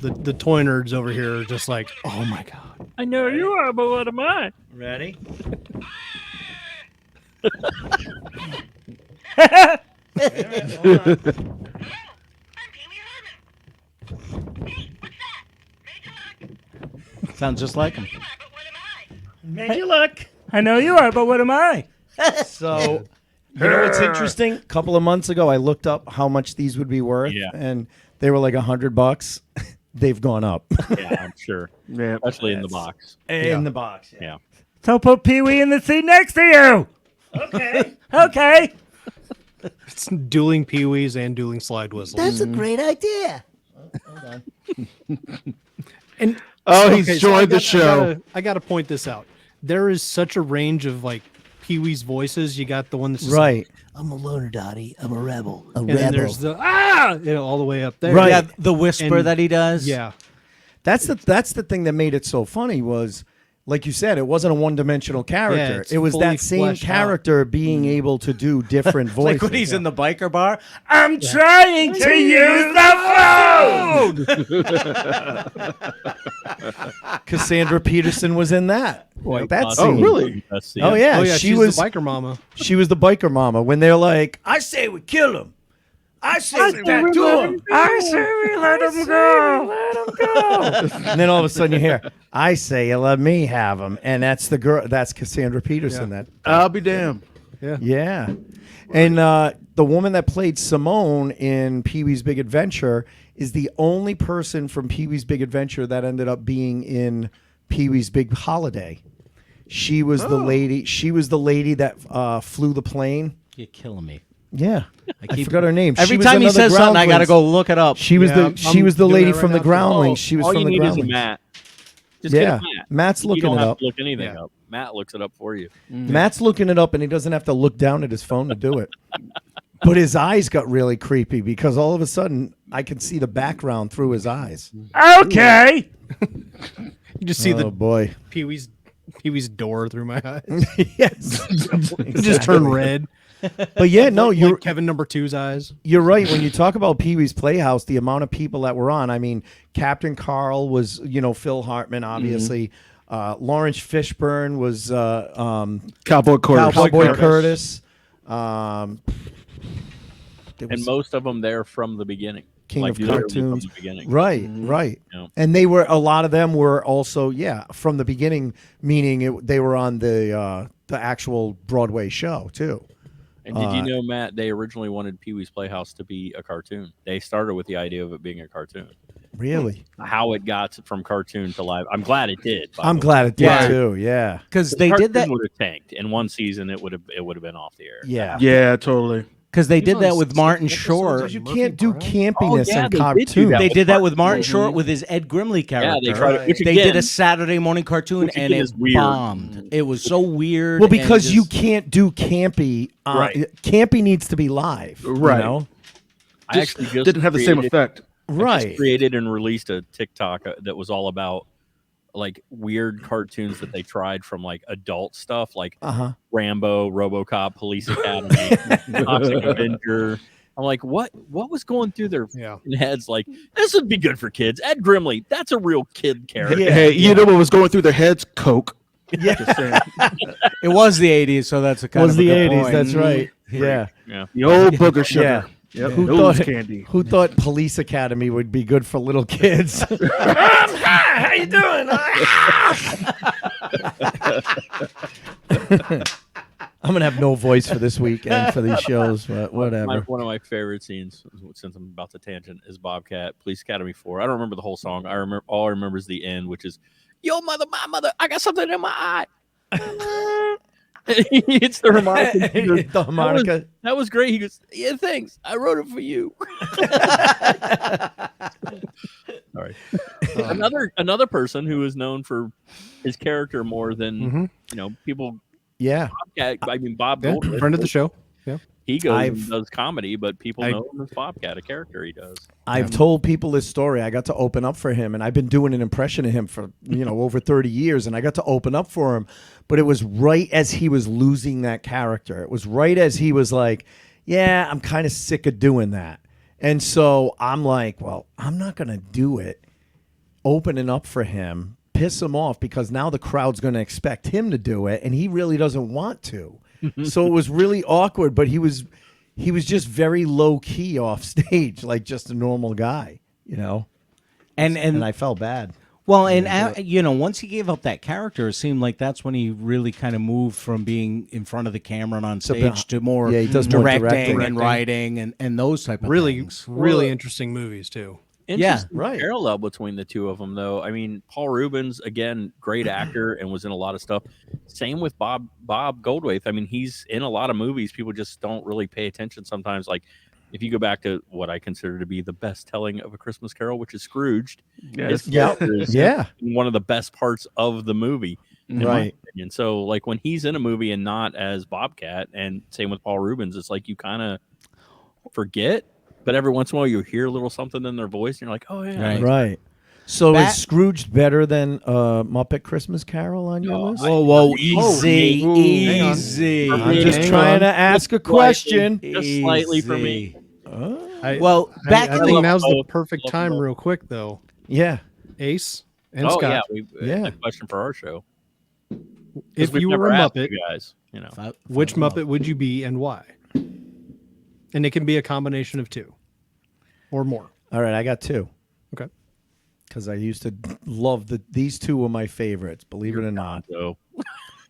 The toy nerds over here are just like, oh my god. I know you are, but what am I? Ready? Sounds just like him. Make you look. I know you are, but what am I? So, you know what's interesting? A couple of months ago, I looked up how much these would be worth, and they were like $100. They've gone up. Yeah, I'm sure. Yeah. Especially in the box. In the box. Yeah. So put Pee Wee in the seat next to you. Okay. Okay. It's dueling Pee-wees and dueling slide whistles. That's a great idea. Hold on. And he's joined the show. I gotta point this out. There is such a range of like Pee-wee's voices. You got the one that's just Right. like, I'm a loner, Dottie. I'm a rebel. A and then there's the all the way up there. Right. Yeah, the whisper And- that he does. Yeah. That's the thing that made it so funny was, like you said, it wasn't a one-dimensional character. it's It was fully that same fleshed out. character being able to do different voices. Like when he's in the biker bar. I'm trying to use the phone. Cassandra Peterson was in that. That Oh, scene. really? Oh yeah, Oh yeah, she she's was the biker mama. She was the biker mama when they're like, "I say we kill him. I say we tattoo him. I say we let him go. And then all of a sudden you hear, "I say you let me have him," and that's the girl. That's Cassandra Peterson. Yeah. That I'll be damned. yeah, and the woman that played Simone in Pee Wee's Big Adventure is the only person from Pee Wee's Big Adventure that ended up being in Pee Wee's Big Holiday. She was the lady. She was the lady that flew the plane. You're killing me. Yeah, I forgot her name. Every She was time he another says something, I got to Groundlings. go look it up. She was Yeah, she I'm was the doing lady that right from the now. Groundlings. She was All from you the need is a Groundlings. Matt. Just Yeah. get a Matt. Matt's looking you don't it have up. to look anything Yeah. up. Matt looks it up for you. Matt's looking it up, and he doesn't have to look down at his phone to do it. But his eyes got really creepy because all of a sudden I could see the background through his eyes. Okay. You just see Oh the boy! Pee-wee's door through my eyes. Yes, It just turned red. But yeah, no, you're Like Kevin number 2's eyes. You're right. When you talk about Pee Wee's Playhouse, the amount of people that were on, I mean, Captain Carl was, Phil Hartman, obviously. Lawrence Fishburne was Cowboy Curtis. Cowboy Curtis. And most of them there from the beginning. King of literally Cartoons. From the beginning. Right, right. Yeah. And a lot of them were also, from the beginning, meaning they were on the actual Broadway show, too. And did you know, Matt, they originally wanted Pee Wee's Playhouse to be a cartoon. They started with the idea of it being a cartoon. Really? How it got from cartoon to live. I'm glad it did. I'm glad it did, Yeah. too, yeah. Because they did that. Would have tanked. In one season, it would have been off the air. Yeah. Yeah, totally. Because they did that with Martin Short. You can't do campiness yeah, in they did do cartoons. that. They did that with Martin Short with his Ed Grimley character. Yeah, they tried it. Which They again, did a Saturday morning cartoon which and again it is weird. bombed. It was so weird. Well, because and you just- can't do campy. Right. Campy needs to be live. Right. You know? I actually just Didn't have the same created- effect. I just Right. created and released a TikTok that was all about like weird cartoons that they tried from like adult stuff like Rambo, RoboCop, Police Academy, Toxic Avenger. I'm like, what was going through their heads? Like, this would be good for kids. Ed Grimley, that's a real kid character. Hey, you know what was going through their heads? Coke. Yeah. Just saying. It was the 80s, so that's a kind Was of a the good 80s, point. that's right. Yeah. Yeah. The old booger sugar. Yeah. Yep. Who Nose thought, candy. who thought Police Academy would be good for little kids? How you doing? I'm going to have no voice for this weekend for these shows, but whatever. One of my favorite scenes, since I'm about to tangent, is Bobcat, Police Academy 4. I don't remember the whole song. All I remember is the end, which is, "Yo, mother, my mother, I got something in my eye." It's the harmonica. He goes, The harmonica. That was great. He goes, "Yeah, thanks. I wrote it for you." All right. Another person who is known for his character more than people. Yeah. Bobcat, I mean, Bob Yeah, Goldthwait, friend of the show. Yeah. He goes and does comedy, but people know him as Bobcat, a character he does. I've told people this story. I got to open up for him, and I've been doing an impression of him for over 30 years, and I got to open up for him. But it was right as he was losing that character. It was right as he was like, "Yeah, I'm kind of sick of doing that." And so I'm like, well, I'm not going to do it, opening up for him, piss him off, because now the crowd's going to expect him to do it, and he really doesn't want to. So it was really awkward, but he was just very low key off stage, like just a normal guy, you know. And I felt bad. Well, and you know, once he gave up that character, it seemed like that's when he really kind of moved from being in front of the camera and on stage to more he does more directing and writing and those type of things. Really interesting movies too. Interesting parallel between the two of them, though. I mean, Paul Reubens, again, great actor and was in a lot of stuff. Same with Bob Goldthwait. I mean, he's in a lot of movies. People just don't really pay attention sometimes. Like, if you go back to what I consider to be the best telling of A Christmas Carol, which is Scrooged, his character is one of the best parts of the movie, in my opinion. So, like, when he's in a movie and not as Bobcat, and same with Paul Reubens, it's like you kind of forget, but every once in a while you hear a little something in their voice, and you're like, oh, yeah. Right. So is Scrooged better than Muppet Christmas Carol on your list? Whoa, easy. I'm just trying to ask a question. Just slightly for me. I think now's the perfect time, real quick, though. Yeah. Ace and Scott. Yeah, a question for our show. If you were a Muppet, guys, you know, which Muppet would you be and why? And it can be a combination of two or more. All right, I got two. Okay. Because I used to love these two were my favorites, believe it or not.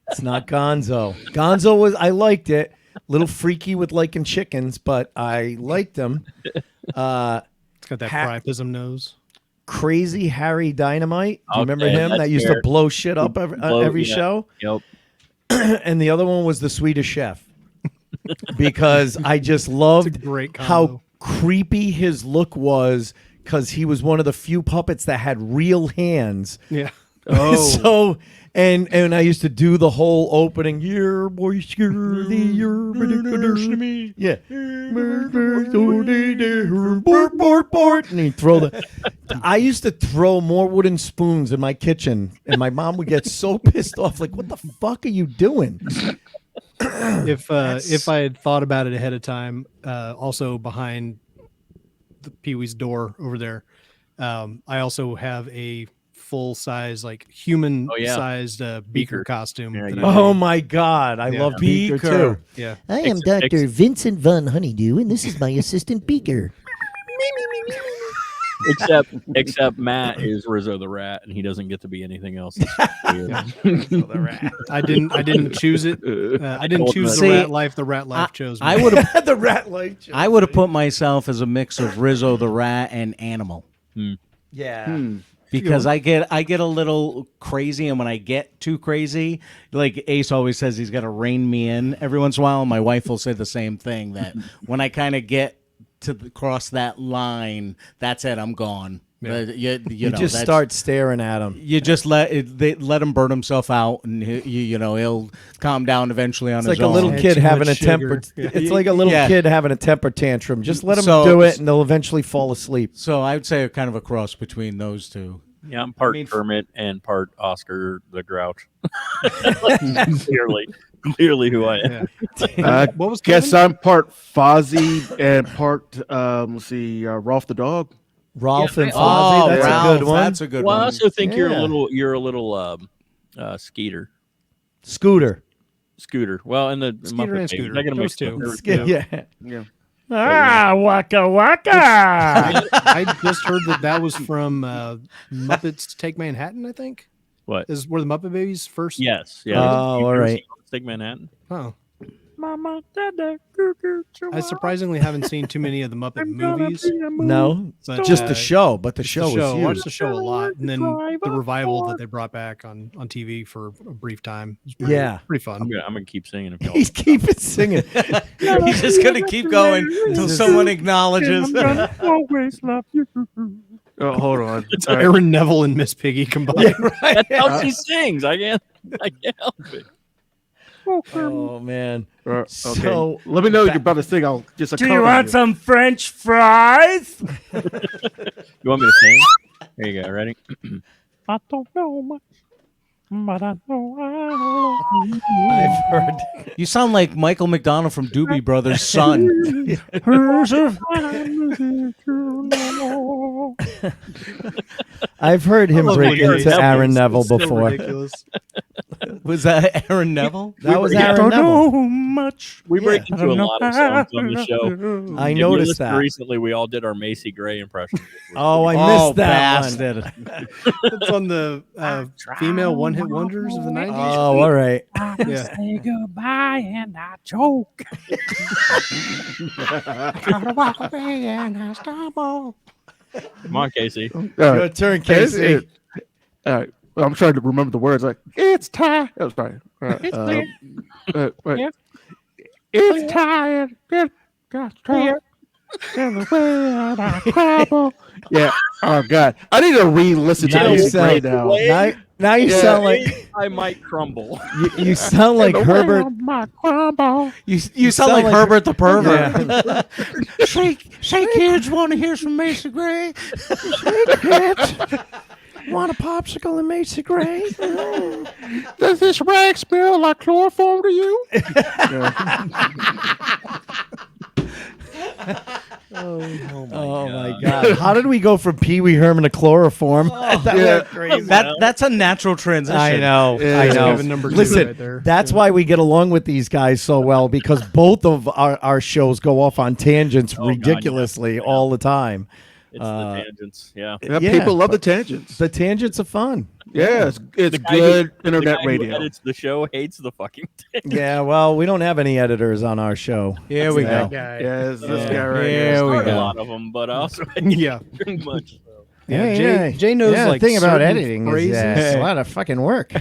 It's not Gonzo. Gonzo I liked it. Little freaky with liking chickens, but I liked him. It's got that priapism nose. Crazy Harry Dynamite. Do you remember him? That used to blow shit up every show. Yep. And the other one was the Swedish Chef. Because I just loved how creepy his look was, because he was one of the few puppets that had real hands. Yeah. Oh. So and I used to do the whole opening. You're boy security, you're me. Yeah. And he'd throw I used to throw more wooden spoons in my kitchen, and my mom would get so pissed off, like, what the fuck are you doing? If I had thought about it ahead of time, also behind the Pee-wee's door over there, I also have a full-size, like human-sized Beaker costume. Oh my God, I love Beaker too. Yeah, I am Dr. Vincent Von Honeydew, and this is my assistant Beaker. Except Matt is Rizzo the Rat, and he doesn't get to be anything else. I didn't choose it. I didn't choose the rat life. The rat life chose me. I would have the rat life. I would have put myself as a mix of Rizzo the Rat and Animal. Yeah. Because I get a little crazy, and when I get too crazy, like Ace always says, he's got to rein me in every once in a while. And my wife will say the same thing, that when I kind of get to cross that line, that's it. I'm gone. Yeah. You know, just start staring at him. You just let him burn himself out, and he'll calm down eventually on his own. It's like a little kid having a temper. It's like a little kid having a temper tantrum. Just let him do it, and they'll eventually fall asleep. So I would say kind of a cross between those two. Yeah, I'm part Kermit and part Oscar the Grouch. Clearly who I am. Yeah. What was guess I'm part Fozzie and part Rolf the dog. Rolf and Fozzie, that's a good one. That's a good one. one. I also think you're a little Skeeter. Scooter. Well, and the Skeeter and Scooter. I gotta mix two. Yeah. Waka waka. I just heard that was from Muppets Take Manhattan, I think. What? Is where the Muppet Babies first? Yes. Yeah. Oh, all right. Take Manhattan. Oh. Mama, Dada, I surprisingly haven't seen too many of the Muppet movies. No, but, just the show. But the show was huge. I watched the show a lot, and then the revival that they brought back on TV for a brief time. Pretty fun. I'm gonna keep singing. He's keeping singing. He's just gonna keep going until someone acknowledges. Always love you. Oh, hold on. It's Aaron Neville and Miss Piggy combined. Yeah, right. That's how she sings. I can't help it. Oh man. Okay. So let me know you're about to sing. I'll just. Do you want some French fries? You want me to sing? Here you go. Ready? I don't know much. but I know I've heard. You sound like Michael McDonald from Doobie Brothers' son. I've heard him break into Aaron Neville before. Was that Aaron Neville? That was Aaron Neville. Much. We break into a lot of songs on the show. I If you noticed listened that. Recently, we all did our Macy Gray impression. Oh, I missed that one. It's on the female one-hit wonders of the 90s. Oh, all right. Yeah. say goodbye and I choke. Try to walk away and I stumble. Come on, Casey. Your turn, Casey. All right. Well, I'm trying to remember the words. Like, it's tired. Oh, sorry. Wait. It's tired. It got tired. And the way that I crumble. Yeah. Oh, God. I need to re-listen to Now you this right sound, now. now you sound like I might crumble. you sound like Herbert. You sound like Herbert the pervert. Yeah. Say kids want to hear some Macy Gray. Want a popsicle and Macy Gray? Does this rag smell like chloroform to you? Oh my God! How did we go from Pee Wee Herman to chloroform? That went crazy. That's a natural transition. I know. Yeah. I It's know. Kevin number 2 Listen, right there. that's why we get along with these guys so well, because both of our shows go off on tangents God, yeah. ridiculously all the time. It's the tangents. Yeah. Yeah, Yeah, people love the but- tangents. The tangents are fun. Yeah, it's The guy good who- internet the guy radio. Who edits the show hates the fucking tangents. Yeah, well, we don't have any editors on our show. Here we Yeah. go. Yeah, it's this Yeah. guy right Here here. we Not a go. lot of them, but I also Yeah. pretty much. So. Yeah, Jay knows yeah, like the thing about certain editing phrases. is it's a lot of fucking work.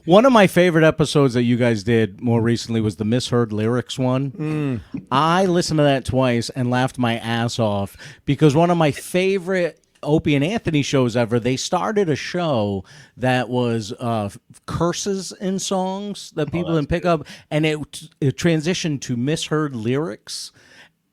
One of my favorite episodes that you guys did more recently was the misheard lyrics one. I listened to that twice and laughed my ass off because one of my favorite Opie and Anthony shows ever, they started a show that was curses in songs that people didn't pick up, and it transitioned to misheard lyrics.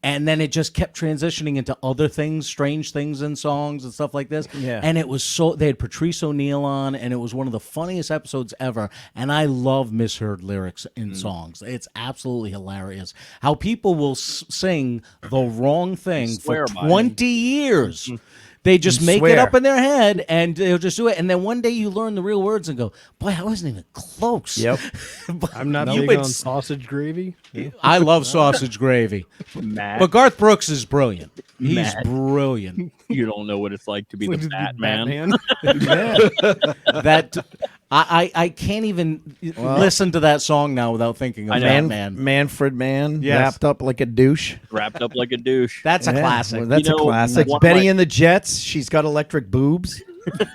And then it just kept transitioning into other things, strange things in songs and stuff like this. Yeah. And it was they had Patrice O'Neill on, and it was one of the funniest episodes ever. And I love misheard lyrics in songs. It's absolutely hilarious. How people will sing the wrong thing Swear for by it. 20 years. They just And make swear. it up in their head, and they'll just do it. And then one day you learn the real words and go, boy, I wasn't even close. Yep. But I'm not you big would on sausage gravy. I love sausage gravy. Matt, But Garth Brooks is brilliant. He's Matt. brilliant. you don't know what it's like to be the Batman. That I can't even listen to that song now without thinking of Batman. Manfred Mann, Yes. wrapped up like a douche. Wrapped up like a douche. That's a Yeah, classic. well, that's You a know, classic. one of Betty my- and the Jets. She's got electric boobs.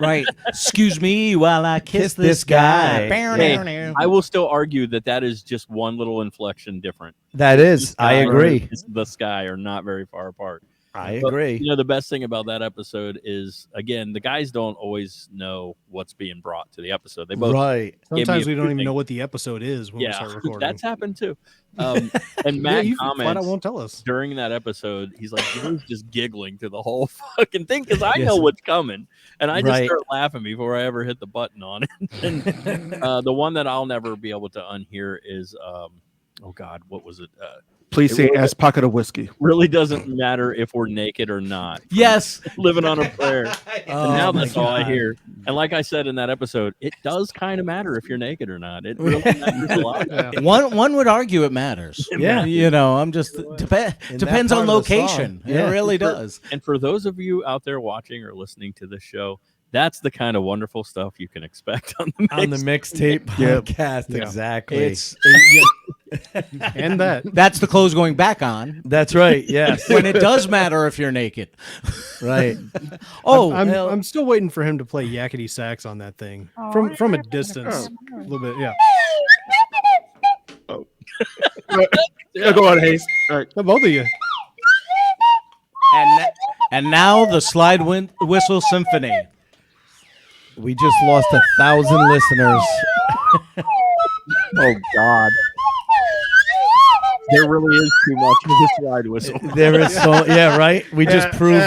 Right. Excuse me while I kiss Kiss this guy. Hey, I will still argue that is just one little inflection different. That is, I agree. The sky are not very far apart. I But, agree. you know, the best thing about that episode is, again, the guys don't always know what's being brought to the episode. They both Right. gave me Sometimes a we don't few even know things. what the episode is when we start recording. That's happened too. And Yeah, Matt you flat out comments won't tell us. during that episode, he's like, he was just giggling through the whole fucking thing because I Yes. know what's coming, and I just Right. start laughing before I ever hit the button on it. And the one that I'll never be able to unhear is, oh God, what was it? Please It say really- ass pocket of whiskey. Really doesn't matter if we're naked or not. Yes. Living on a prayer. And now my that's all I God. hear. And like I said in that episode, it does kind of matter if you're naked or not. It really matters a lot. One would argue it matters. Yeah. You know, I'm just depends on part of the location. song. Yeah. It really For- does. And for those of you out there watching or listening to this show, that's the kind of wonderful stuff you can expect on the On the Mixtape Yeah. Podcast. Yeah. Exactly. It's And that. that's the clothes going back on. That's right. Yes. When it does matter if you're naked. Right. Oh, I'm still waiting for him to play yakety sax on that thing from a distance, a little bit. Yeah, Yeah, go on, Hayes. All right. both of you. and now the slide whistle symphony. We just lost 1,000 listeners. Oh God. There really is too much of this slide whistle. There is so, yeah, right? We just proved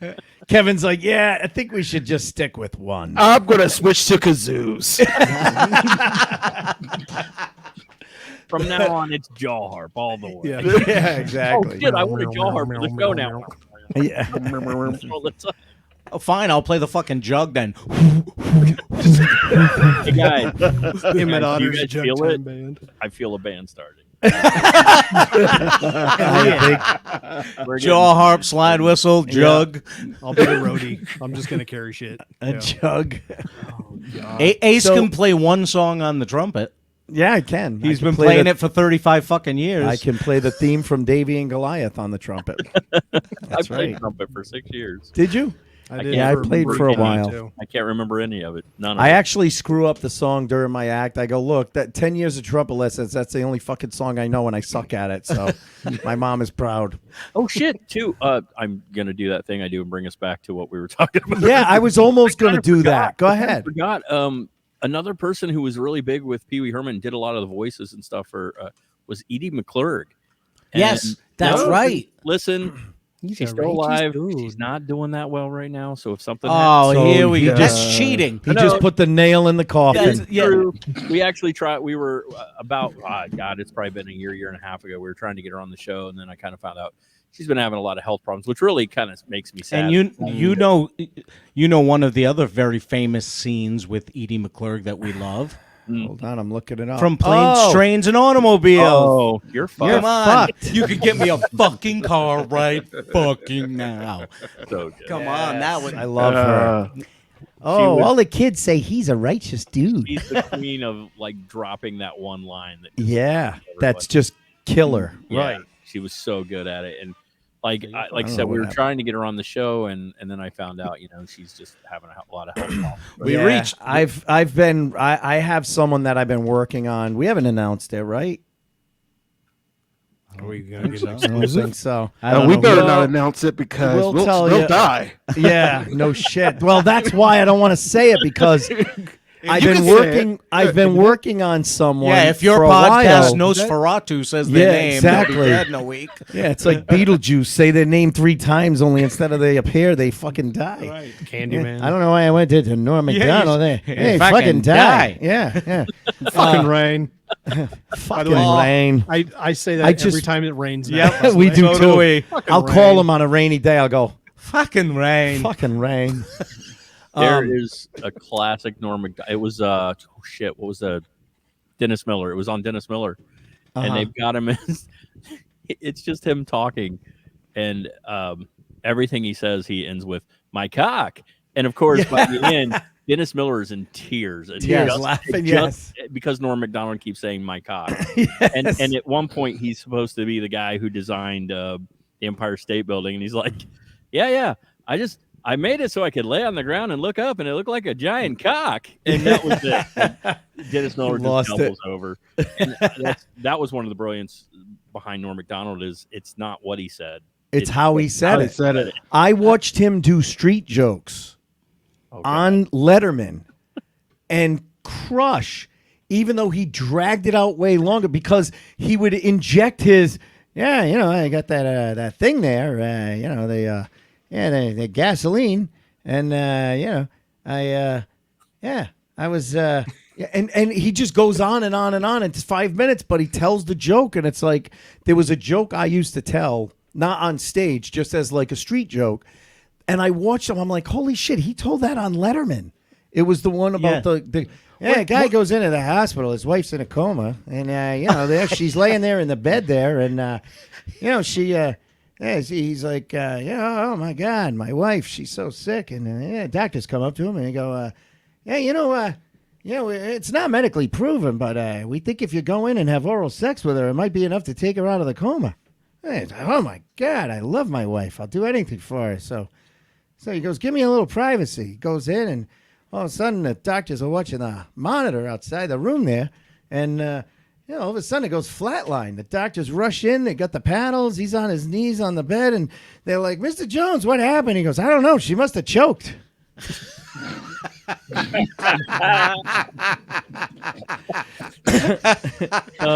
it. Kevin's like, yeah, I think we should just stick with one. I'm gonna switch to kazoos. From now on, it's jaw harp all the way. Yeah, exactly. Oh shit! I want a jaw harp for the show now. Yeah. Oh, fine, I'll play the fucking jug then. Hey guys, Him and do you Otter's guys Jug feel Time it? Band. I feel a band starting. Jaw harp, slide whistle, jug. I'll be the roadie. I'm just gonna carry shit. A jug. Ace So- can play one song on the trumpet. Yeah, I can. He's I can been play playing the- it for 35 fucking years. I can play the theme from Davy and Goliath on the trumpet. I That's played right. trumpet for 6 years. Did you? I did. Yeah, I can't played remember for a any of it. while. I can't remember any of it. None of I it. actually screw up the song during my act. I go, look, that 10 years of trumpet lessons, that's the only fucking song I know and I suck at it. So my mom is proud. Oh shit! Too. I'm gonna do that thing I do and bring us back to what we were talking about. Yeah, I was almost going to kinda do forgot. that. Go I kinda ahead. Forgot. Another person who was really big with Pee Wee Herman, did a lot of the voices and stuff for was Edie McClurg. Yes, that's no, right. Listen, He's she's a still righteous alive. dude. She's not doing that well right now. So if something Oh, So here we he go. just- That's cheating. He just put the nail in the coffin. That's true. We actually tried. We were about God. It's probably been a year and a half ago. We were trying to get her on the show, and then I kind of found out she's been having a lot of health problems, which really kind of makes me sad. And you know one of the other very famous scenes with Edie McClurg that we love Hold on, I'm looking it up. from Planes, Trains, and Automobiles. Oh, you're fucked. Come on, you could get me a fucking car right fucking now. So good. Come on, that would I love her. Oh, was- all the kids say he's a righteous dude. She's the queen of like dropping that one line. That just Yeah, everybody- that's just killer. Yeah, Right. She was so good at it, and like I don't said, know we what were happened. trying to get her on the show, and then I found out, she's just having a lot of health problems. We Yeah, reached. I have someone that I've been working on. We haven't announced it, right? Are we gonna get I don't think so. We know. better Well, not announce it because we'll we'll tell we'll you. die. Yeah, no shit. Well, that's why I don't want to say it because I've You been can say working. it. I've been working on someone. Yeah, if your for a podcast while. Nosferatu says their Yeah, name, exactly. they'll be dead in a week. Yeah, it's like Beetlejuice. Say their name 3 times, only instead of they appear, they fucking die. Candyman. I don't know why I went to Norm Macdonald there. Hey, fucking fucking die. die. Yeah, yeah. Fucking rain. Fucking rain. I say that I every just- time it rains. Yep, now. we do So too. do we. I'll call them on a rainy day. I'll go, Fucking rain. fucking rain. There is a classic Norm Macdonald. It was what was Dennis Miller. It was on Dennis Miller, and they've got him. It's just him talking, and everything he says, he ends with "my cock," and of course by the end, Dennis Miller is in tears. And Tears, laughing, yes. because Norm Macdonald keeps saying "my cock," Yes. and at one point he's supposed to be the guy who designed the Empire State Building, and he's like, "Yeah, I made it so I could lay on the ground and look up, and it looked like a giant cock." And that was it. Dennis Miller just Lost doubles over. And that was one of the brilliance behind Norm Macdonald. Is it's not what he said; It's how he said How it. he said it. I watched him do street jokes on Letterman and crush, even though he dragged it out way longer because he would inject his, I got that thing there, the gasoline, and I was, and he just goes on and on and on. It's 5 minutes, but he tells the joke, and it's like there was a joke I used to tell, not on stage, just as like a street joke. And I watched him. I'm like, holy shit, he told that on Letterman. It was the one about the a guy goes into the hospital. His wife's in a coma, and she's laying there in the bed there, and he's like, oh my God, my wife, she's so sick, and doctors come up to him and they go, it's not medically proven, but we think if you go in and have oral sex with her, it might be enough to take her out of the coma. Oh my God, I love my wife. I'll do anything for her. So he goes, give me a little privacy. He goes in, and all of a sudden the doctors are watching the monitor outside the room there, and all of a sudden it goes flatline. The doctors rush in. They got the paddles. He's on his knees on the bed, and they're like, Mr. Jones, what happened? He goes, I don't know. She must have choked.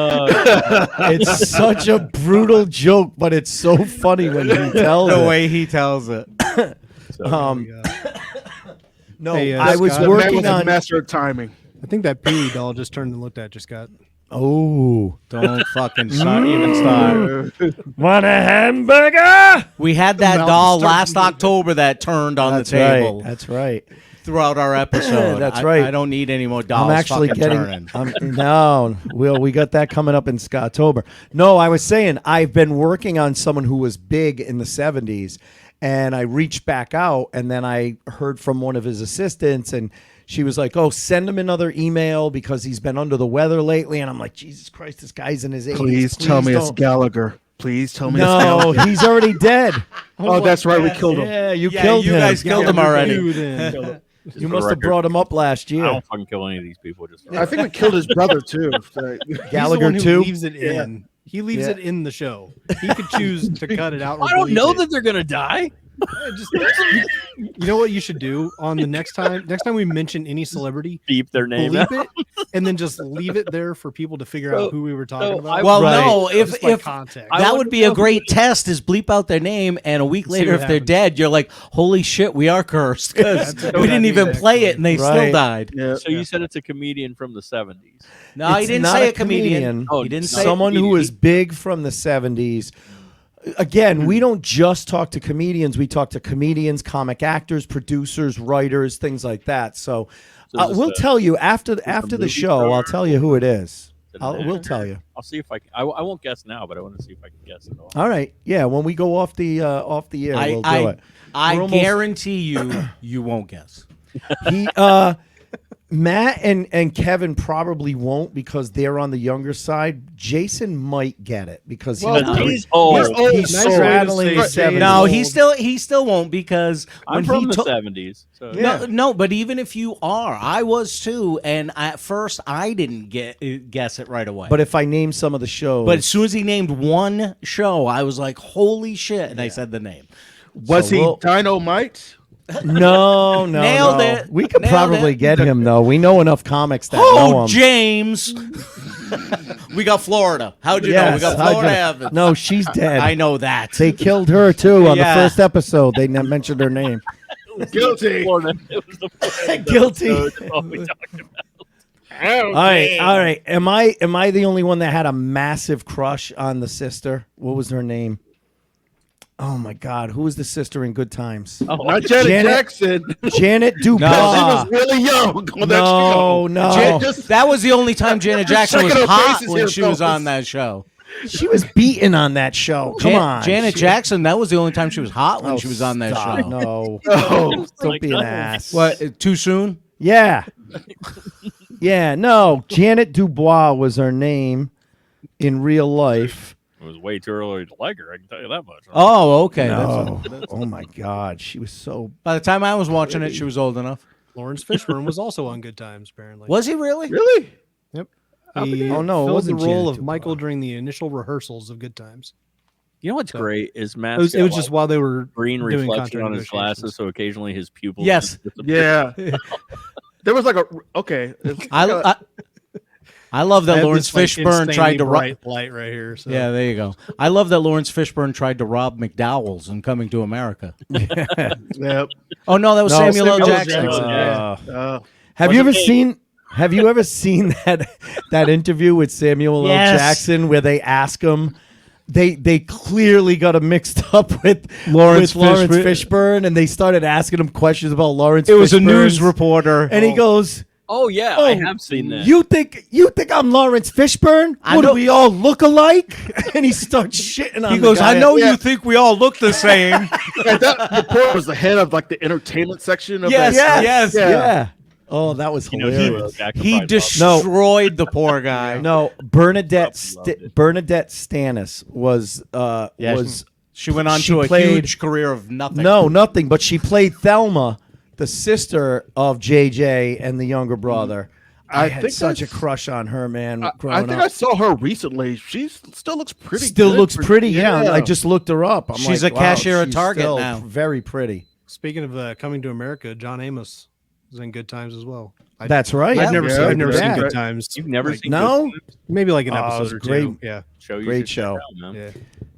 It's such a brutal joke, but it's so funny when he tells The it. way he tells it. No, Hey, I was Scott, The man working was a on. master of timing. I think that Pee Wee doll just turned and looked at you, Scott. Oh, Don't fucking start. Even start. want a hamburger? We had that Mouth doll starts last October that turned on That's the table right. That's right. throughout our episode. That's right. I don't need any more dolls. I'm actually fucking getting. turning. No, we got that coming up in October. No, I was saying I've been working on someone who was big in the '70s, and I reached back out, and then I heard from one of his assistants, and she was like, "Oh, send him another email because he's been under the weather lately." And I'm like, "Jesus Christ, this guy's in his 80s. Please tell me it's don't." Gallagher. Please tell me it's No, Gallagher. he's already dead. Oh, that's right. We killed him. Yeah, you Yeah, killed you him. guys killed him already. Just You for must the have record, brought him up last I year. don't fucking kill any of these people. Just I think we killed his brother too. Gallagher He's the too. one who leaves it in. He leaves Yeah. it in the show. He could choose to cut it out. Or I don't delete know it. that they're gonna die. You know what you should do on the next time we mention any celebrity, Beep their name. bleep out. it, and then just leave it there for people to figure out who we were talking about. Well, Right. no, Just by if context. that would be a great test is bleep out their name, and a week See later, what if they're happens. dead, you're like, holy shit, we are cursed because That's- we didn't even that's play it exactly and they still right. died. Yeah. So you said it's a comedian from the '70s. No, he It's didn't not say a a comedian. comedian. He didn't say Someone who was big from the '70s. Again, we don't just talk to comedians. We talk to comedians, comic actors, producers, writers, things like that. So So is we'll this tell you after a the movie show. star? I'll tell you who it is. Is it an We'll actor? tell you. I'll see if I can. I won't guess now, but I want to see if I can guess it all. All right. Yeah. When we go off the air, we'll do it. I We're almost- guarantee you won't guess. He Matt and Kevin probably won't because they're on the younger side. Jason might get it because He's old. he's Nice way to straddling say 70. No, old. he still won't because I'm when from he the took. '70s. So No, but even if you are, I was too, and at first I didn't guess it right away. But if I name some of the shows, But as soon as he named one show, I was like, "Holy shit!" And I said the name. Was So he we'll- Dynamite? no, Nailed no. it. We could Nailed probably it. get him though. We know enough comics that know Oh, him. James. We got Florida. How'd you know? We got how'd Florida you- Evans. No, she's dead. I know that. They killed her too on Yeah. the first episode. They mentioned her name. Guilty. Florida. It was the Florida Guilty. episode. That's all we talked about. All right. Am I the only one that had a massive crush on the sister? What was her name? Oh my God, who was the sister in Good Times? Oh, Not Janet Jackson. Janet She Dubois. was really young on that show. No. That was the only time Janet Jackson was checking her hot faces when here, she was fellas. on that show. She was beaten on that show. Come on. Janet Jackson. That was the only time she was hot when Oh, she was on that stop. show. No. Oh, Don't be an ass. What? Too soon? Yeah. Yeah, no. Janet Dubois was her name in real life. It was way too early to like her. I can tell you that much. Oh, okay. No. Oh my God. She was so. By the time I was watching it, she was old enough. Lawrence Fishburne was also on Good Times, apparently. Was he really? really? Yep. Oh, He no, it filled wasn't the role Janet of Dubois. Michael during the initial rehearsals of Good Times. You know what's great is Matt. It was just while they were green doing reflection contract on his negotiations. glasses, so occasionally his pupils. Yes. just disappear. Yeah. There was like a okay. I love I that have Lawrence this, like, Fishburne tried to rob. bright light right here. So. Yeah, there you go. I love that Lawrence Fishburne tried to rob McDowell's in Coming to America. Yep. Oh no, that was No, Samuel L. Samuel L. Jackson. Jackson. Have you ever Wasn't me. seen? Have you ever seen that interview with Samuel Yes. L. Jackson where they ask him? They clearly got him mixed up with Lawrence Fishburne, and they started asking him questions about Lawrence. It was a Fishburne's- news reporter. and he goes, Oh yeah, "Oh, I have seen that. You think I'm Lawrence Fishburne? I What do know- we all look alike?" And he starts shitting on. He the goes, guy. I know Yeah. you think we all look the same. Yeah, that report was the head of like the entertainment section of Yes, that. yes. Yeah. Oh, that was You know, hilarious. He destroyed the poor guy. No, Bernadette Loved it. Bernadette Stannis was Yeah, was She went on She to a played- huge career of nothing. no nothing, but she played Thelma, the sister of JJ and the younger brother. I had think such a that's- crush on her, man. I Growing think up, I saw her recently. She still looks pretty. still good looks for- pretty. Yeah, I just looked her up. I'm She's like, a wow, cashier at she's Target still now. Very pretty. Speaking of Coming to America, John Amos was in Good Times as well. That's right. I've never, Yeah, seen, I've never yeah. seen Good Times. You've never Like, seen no? Good Times? maybe like an Oh, it episode was or great. two. Yeah. Show you Great should check show. out, man. Yeah.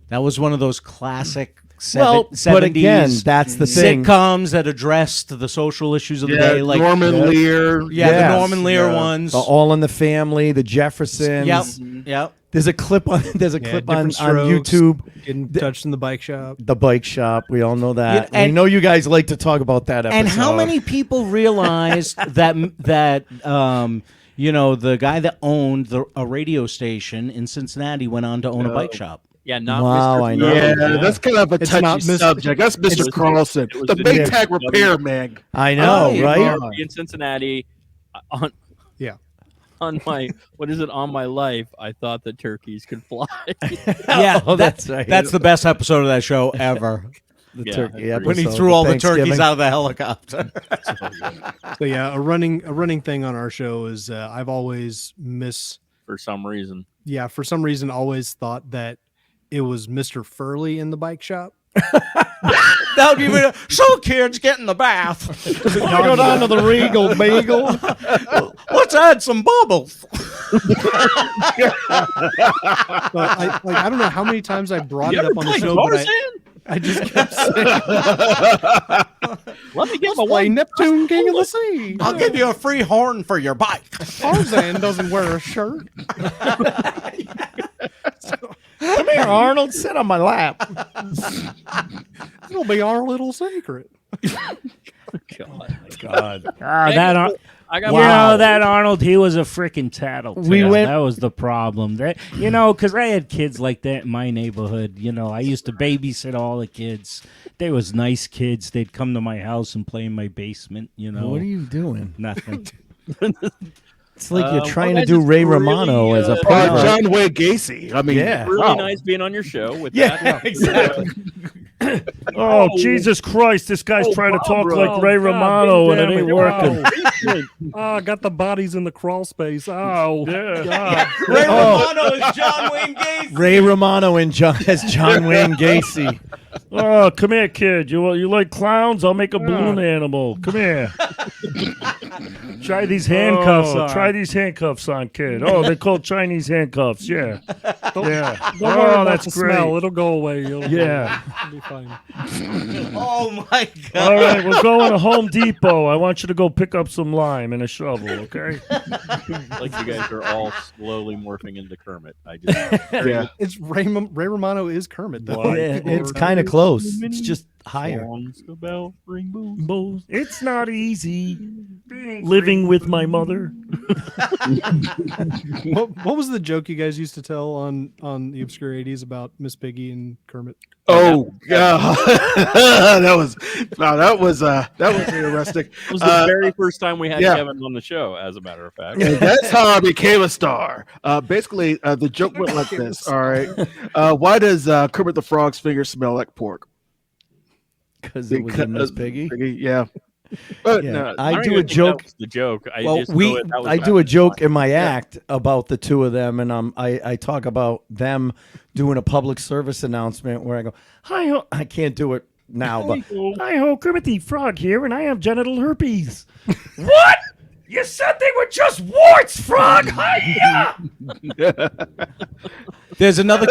That was one of those classic But again, that's the thing. Sitcoms that addressed the social issues of the day, like Norman Lear. the Norman Lear ones, the All in the Family, the Jeffersons. Yep. There's a clip on on Strokes, YouTube. Getting touched in the bike shop. The bike shop. We all know that. Yeah, we know you guys like to talk about that episode. And how many people realized that the guy that owned a radio station in Cincinnati went on to own a bike shop? Yeah, not Wow, Mr. I know. Yeah, Yeah. that's kind of a It's touchy not Mr. subject. That's Mr. Carlson, it was the the Maytag W- repair man. I know, right? In Cincinnati, on Yeah. on my life, I thought that turkeys could fly. Yeah, Oh, that's right. That's the best episode of that show ever. The Yeah. turkey episode, When he threw all the turkeys Thanksgiving. out of the helicopter. So yeah, a running thing on our show is I've always For some reason. for some reason always thought that it was Mr. Furley in the bike shop. That would be so kids get in the bath. Go down to the Regal Bagel. Let's add some bubbles. But I don't know how many times I brought it up on the show, but I just kept saying, Let me get my play one. Neptune, King of the Sea. I'll give you a free horn for your bike. Tarzan doesn't wear a shirt. Come here, Arnold. Sit on my lap. It'll be our little secret. God. I got that Arnold, he was a freaking tattletale. That was the problem. Because I had kids like that in my neighborhood. I used to babysit all the kids. They was nice kids. They'd come to my house and play in my basement. What are you doing? Nothing. It's like you're trying well, to do that's Ray really, Romano as a John Wayne Gacy. I mean, Yeah. really wow. nice being on your show with Yeah, that. exactly. Oh, Jesus Christ. This guy's trying to talk like Ray Romano and it ain't working. I got the bodies in the crawl space. Oh, Yeah. Ray Romano is John Wayne Gacy. Ray Romano and as John Wayne Gacy. Oh, come here, kid. You like clowns? I'll make a balloon animal. Come here. Try these handcuffs on. Try these handcuffs on, kid. Oh, they're called Chinese handcuffs. Yeah. Don't worry Oh, about that's the great. smell. It'll go away. It'll be fine. Oh my God. All right, we're going to Home Depot. I want you to go pick up some lime and a shovel, okay? Like you guys are all slowly morphing into Kermit. It's Ray Romano is Kermit though. Yeah, it's kind of close. It's just higher. Songs about rainbows. It's not easy living with my mother. What was the joke you guys used to tell on the Obscure 80s about Miss Piggy and Kermit? Oh God, that was interesting. It was the very first time we had yeah. Kevin on the show, as a matter of fact. And that's how I became a star. Basically, the joke went like this. All right, why does Kermit the Frog's fingers smell like pork? Because it was in Miss Piggy. Yeah. But Yeah. no, I don't do even a think joke. That was the joke. I Well, just know that was I back do a in joke the in my act about the two of them, and I talk about them doing a public service announcement where I go, "Hi, I can't do it now, but Hi-ho, Kermit the Frog here, and I have genital herpes." What? You said they were just warts, Frog! Hi-ya! There's another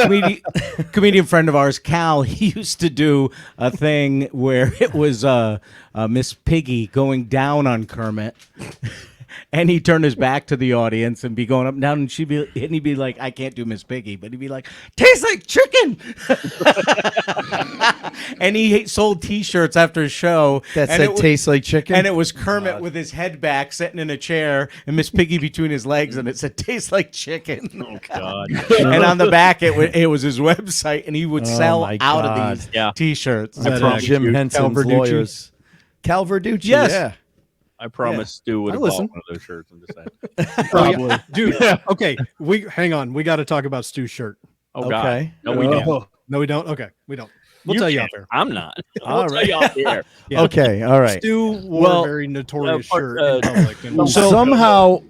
comedian friend of ours, Cal. He used to do a thing where it was Miss Piggy going down on Kermit. And he'd turn his back to the audience and be going up and down, and he'd be like, "I can't do Miss Piggy," but he'd be like, "Tastes like chicken." And he sold T-shirts after his show that and said "tastes like chicken," and it was Kermit with his head back, sitting in a chair, and Miss Piggy between his legs, and it said "tastes like chicken." Oh God! And on the back, it was his website, and he would sell my out God. of these T-shirts. I promise Jim Henson's lawyers. Cal Verducci, Yes. yeah. I promise Stu would have bought one of those shirts. I'm just saying. Probably, dude. Okay, hang on. We got to talk about Stu's shirt. Oh God! Okay. No, we don't. No, we don't. Okay, we don't. We'll tell you out there. I'm not. All I'll tell you off the air. Yeah. Okay, all right. Stu wore a very notorious shirt in public. And So somehow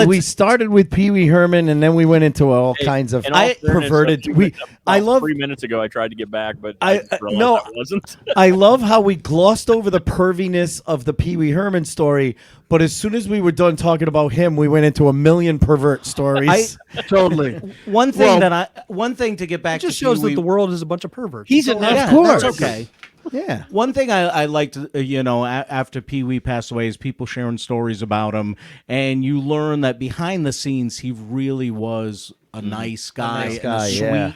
we started with Pee Wee Herman, and then we went into all kinds of In all fairness, perverted. I about love 3 minutes ago. I tried to get back, but I realized no, I wasn't. I love how we glossed over the perviness of the Pee Wee Herman story, But as soon as we were done talking about him, we went into a million pervert stories. Totally. One thing to get back It just to shows Pee-wee, that the world is a bunch of perverts. He's an yeah, Of course. that's okay. Yeah. One thing I liked, after Pee Wee passed away, is people sharing stories about him, and you learn that behind the scenes, he really was a nice guy, and a sweet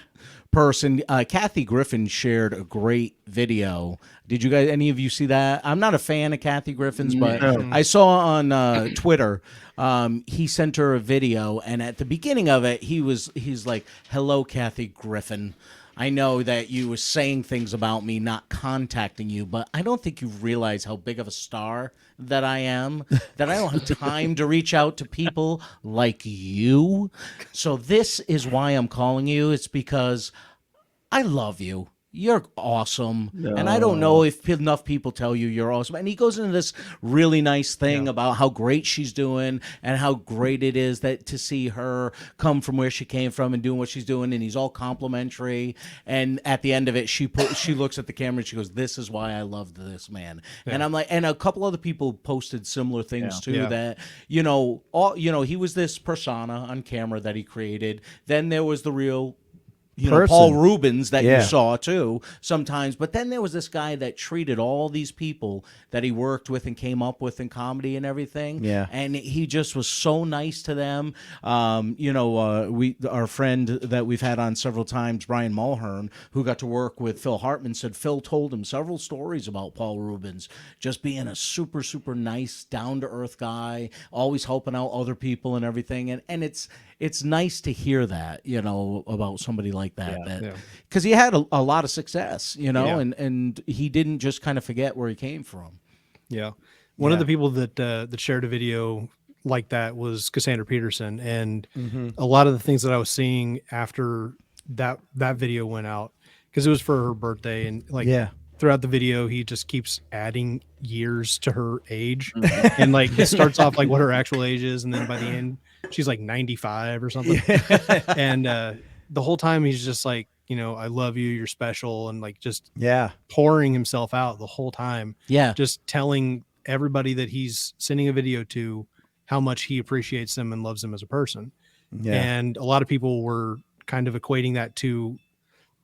person. Kathy Griffin shared a great video. Did you guys, any of you see that? I'm not a fan of Kathy Griffin's, but I saw on Twitter, he sent her a video, and at the beginning of it, he's like, "Hello, Kathy Griffin. I know that you were saying things about me not contacting you, but I don't think you realize how big of a star that I am, that I don't have time to reach out to people like you. So this is why I'm calling you. It's because I love you. You're awesome. And I don't know if enough people tell you you're awesome." And he goes into this really nice thing about how great she's doing and how great it is that to see her come from where she came from and doing what she's doing. And he's all complimentary. And at the end of it, she looks at the camera and she goes, "This is why I loved this man." Yeah. And I'm like, and a couple other people posted similar things too, that, he was this persona on camera that he created. Then there was the real Paul Reubens that you saw too sometimes. But then there was this guy that treated all these people that he worked with and came up with in comedy and everything. Yeah. And he just was so nice to them. Our friend that we've had on several times, Brian Mulhern, who got to work with Phil Hartman, said Phil told him several stories about Paul Reubens just being a super, super nice, down-to-earth guy, always helping out other people and everything. And it's nice to hear that, about somebody like that. Because he had a lot of success, and he didn't just kind of forget where he came from. Yeah. One of the people that shared a video like that was Cassandra Peterson. And a lot of the things that I was seeing after that video went out, because it was for her birthday, and throughout the video, he just keeps adding years to her age. And it starts off like what her actual age is. And then by the end, she's like 95 or something. And the whole time he's just like, I love you, you're special. And just pouring himself out the whole time. Yeah. Just telling everybody that he's sending a video to how much he appreciates them and loves them as a person. Yeah. And a lot of people were kind of equating that to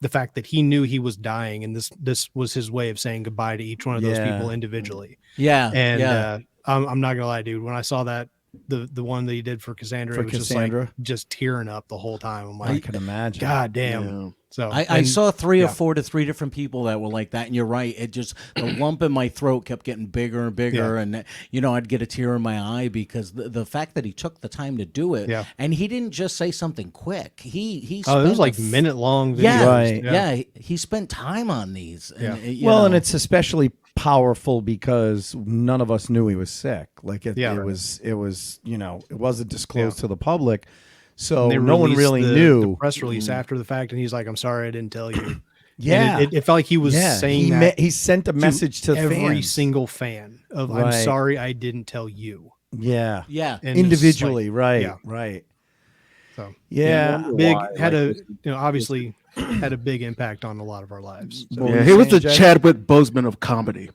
the fact that he knew he was dying. And this was his way of saying goodbye to each one of those people individually. Yeah. And I'm not gonna lie, dude, when I saw that, the one that he did for Cassandra, it was just tearing up the whole time. I'm like, I can imagine. God damn. Yeah. So I saw 3 or 4 to 3 different people that were like that, and you're right. It just, the lump in my throat kept getting bigger and bigger, and I'd get a tear in my eye because the fact that he took the time to do it, and he didn't just say something quick. He spent it was like minute long videos. Yeah, right. Yeah, he spent time on these. And, and it's especially powerful because none of us knew he was sick. It wasn't disclosed to the public. So no one really knew. The press release after the fact, and he's like, "I'm sorry, I didn't tell you." It felt like he was saying he sent a message to every single fan of, "I'm sorry, I didn't tell you." Yeah, and individually, right. So obviously had a big impact on a lot of our lives. So. Yeah, he was the Chadwick Boseman of comedy.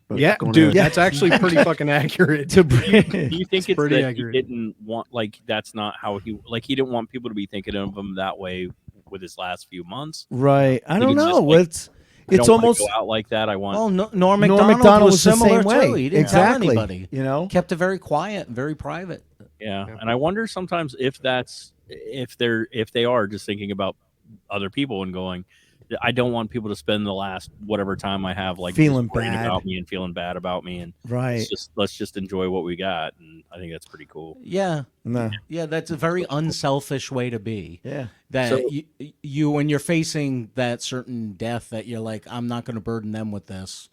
Dude, that's actually pretty fucking accurate. Do you think it's pretty accurate? He didn't want, that's not how he didn't want people to be thinking of him that way with his last few months? Right. I don't know. It's almost go out like that. I want. Oh, Norm Macdonald was similar the same way. Too. He didn't tell anybody. Kept it very quiet and very private. Yeah, and I wonder sometimes if they are just thinking about other people and going, I don't want people to spend the last whatever time I have feeling bad about me and feeling bad about me, and let's just enjoy what we got. And I think that's pretty cool. Yeah, that's a very unselfish way to be. Yeah, that you when you're facing that certain death, that you're like, I'm not going to burden them with this.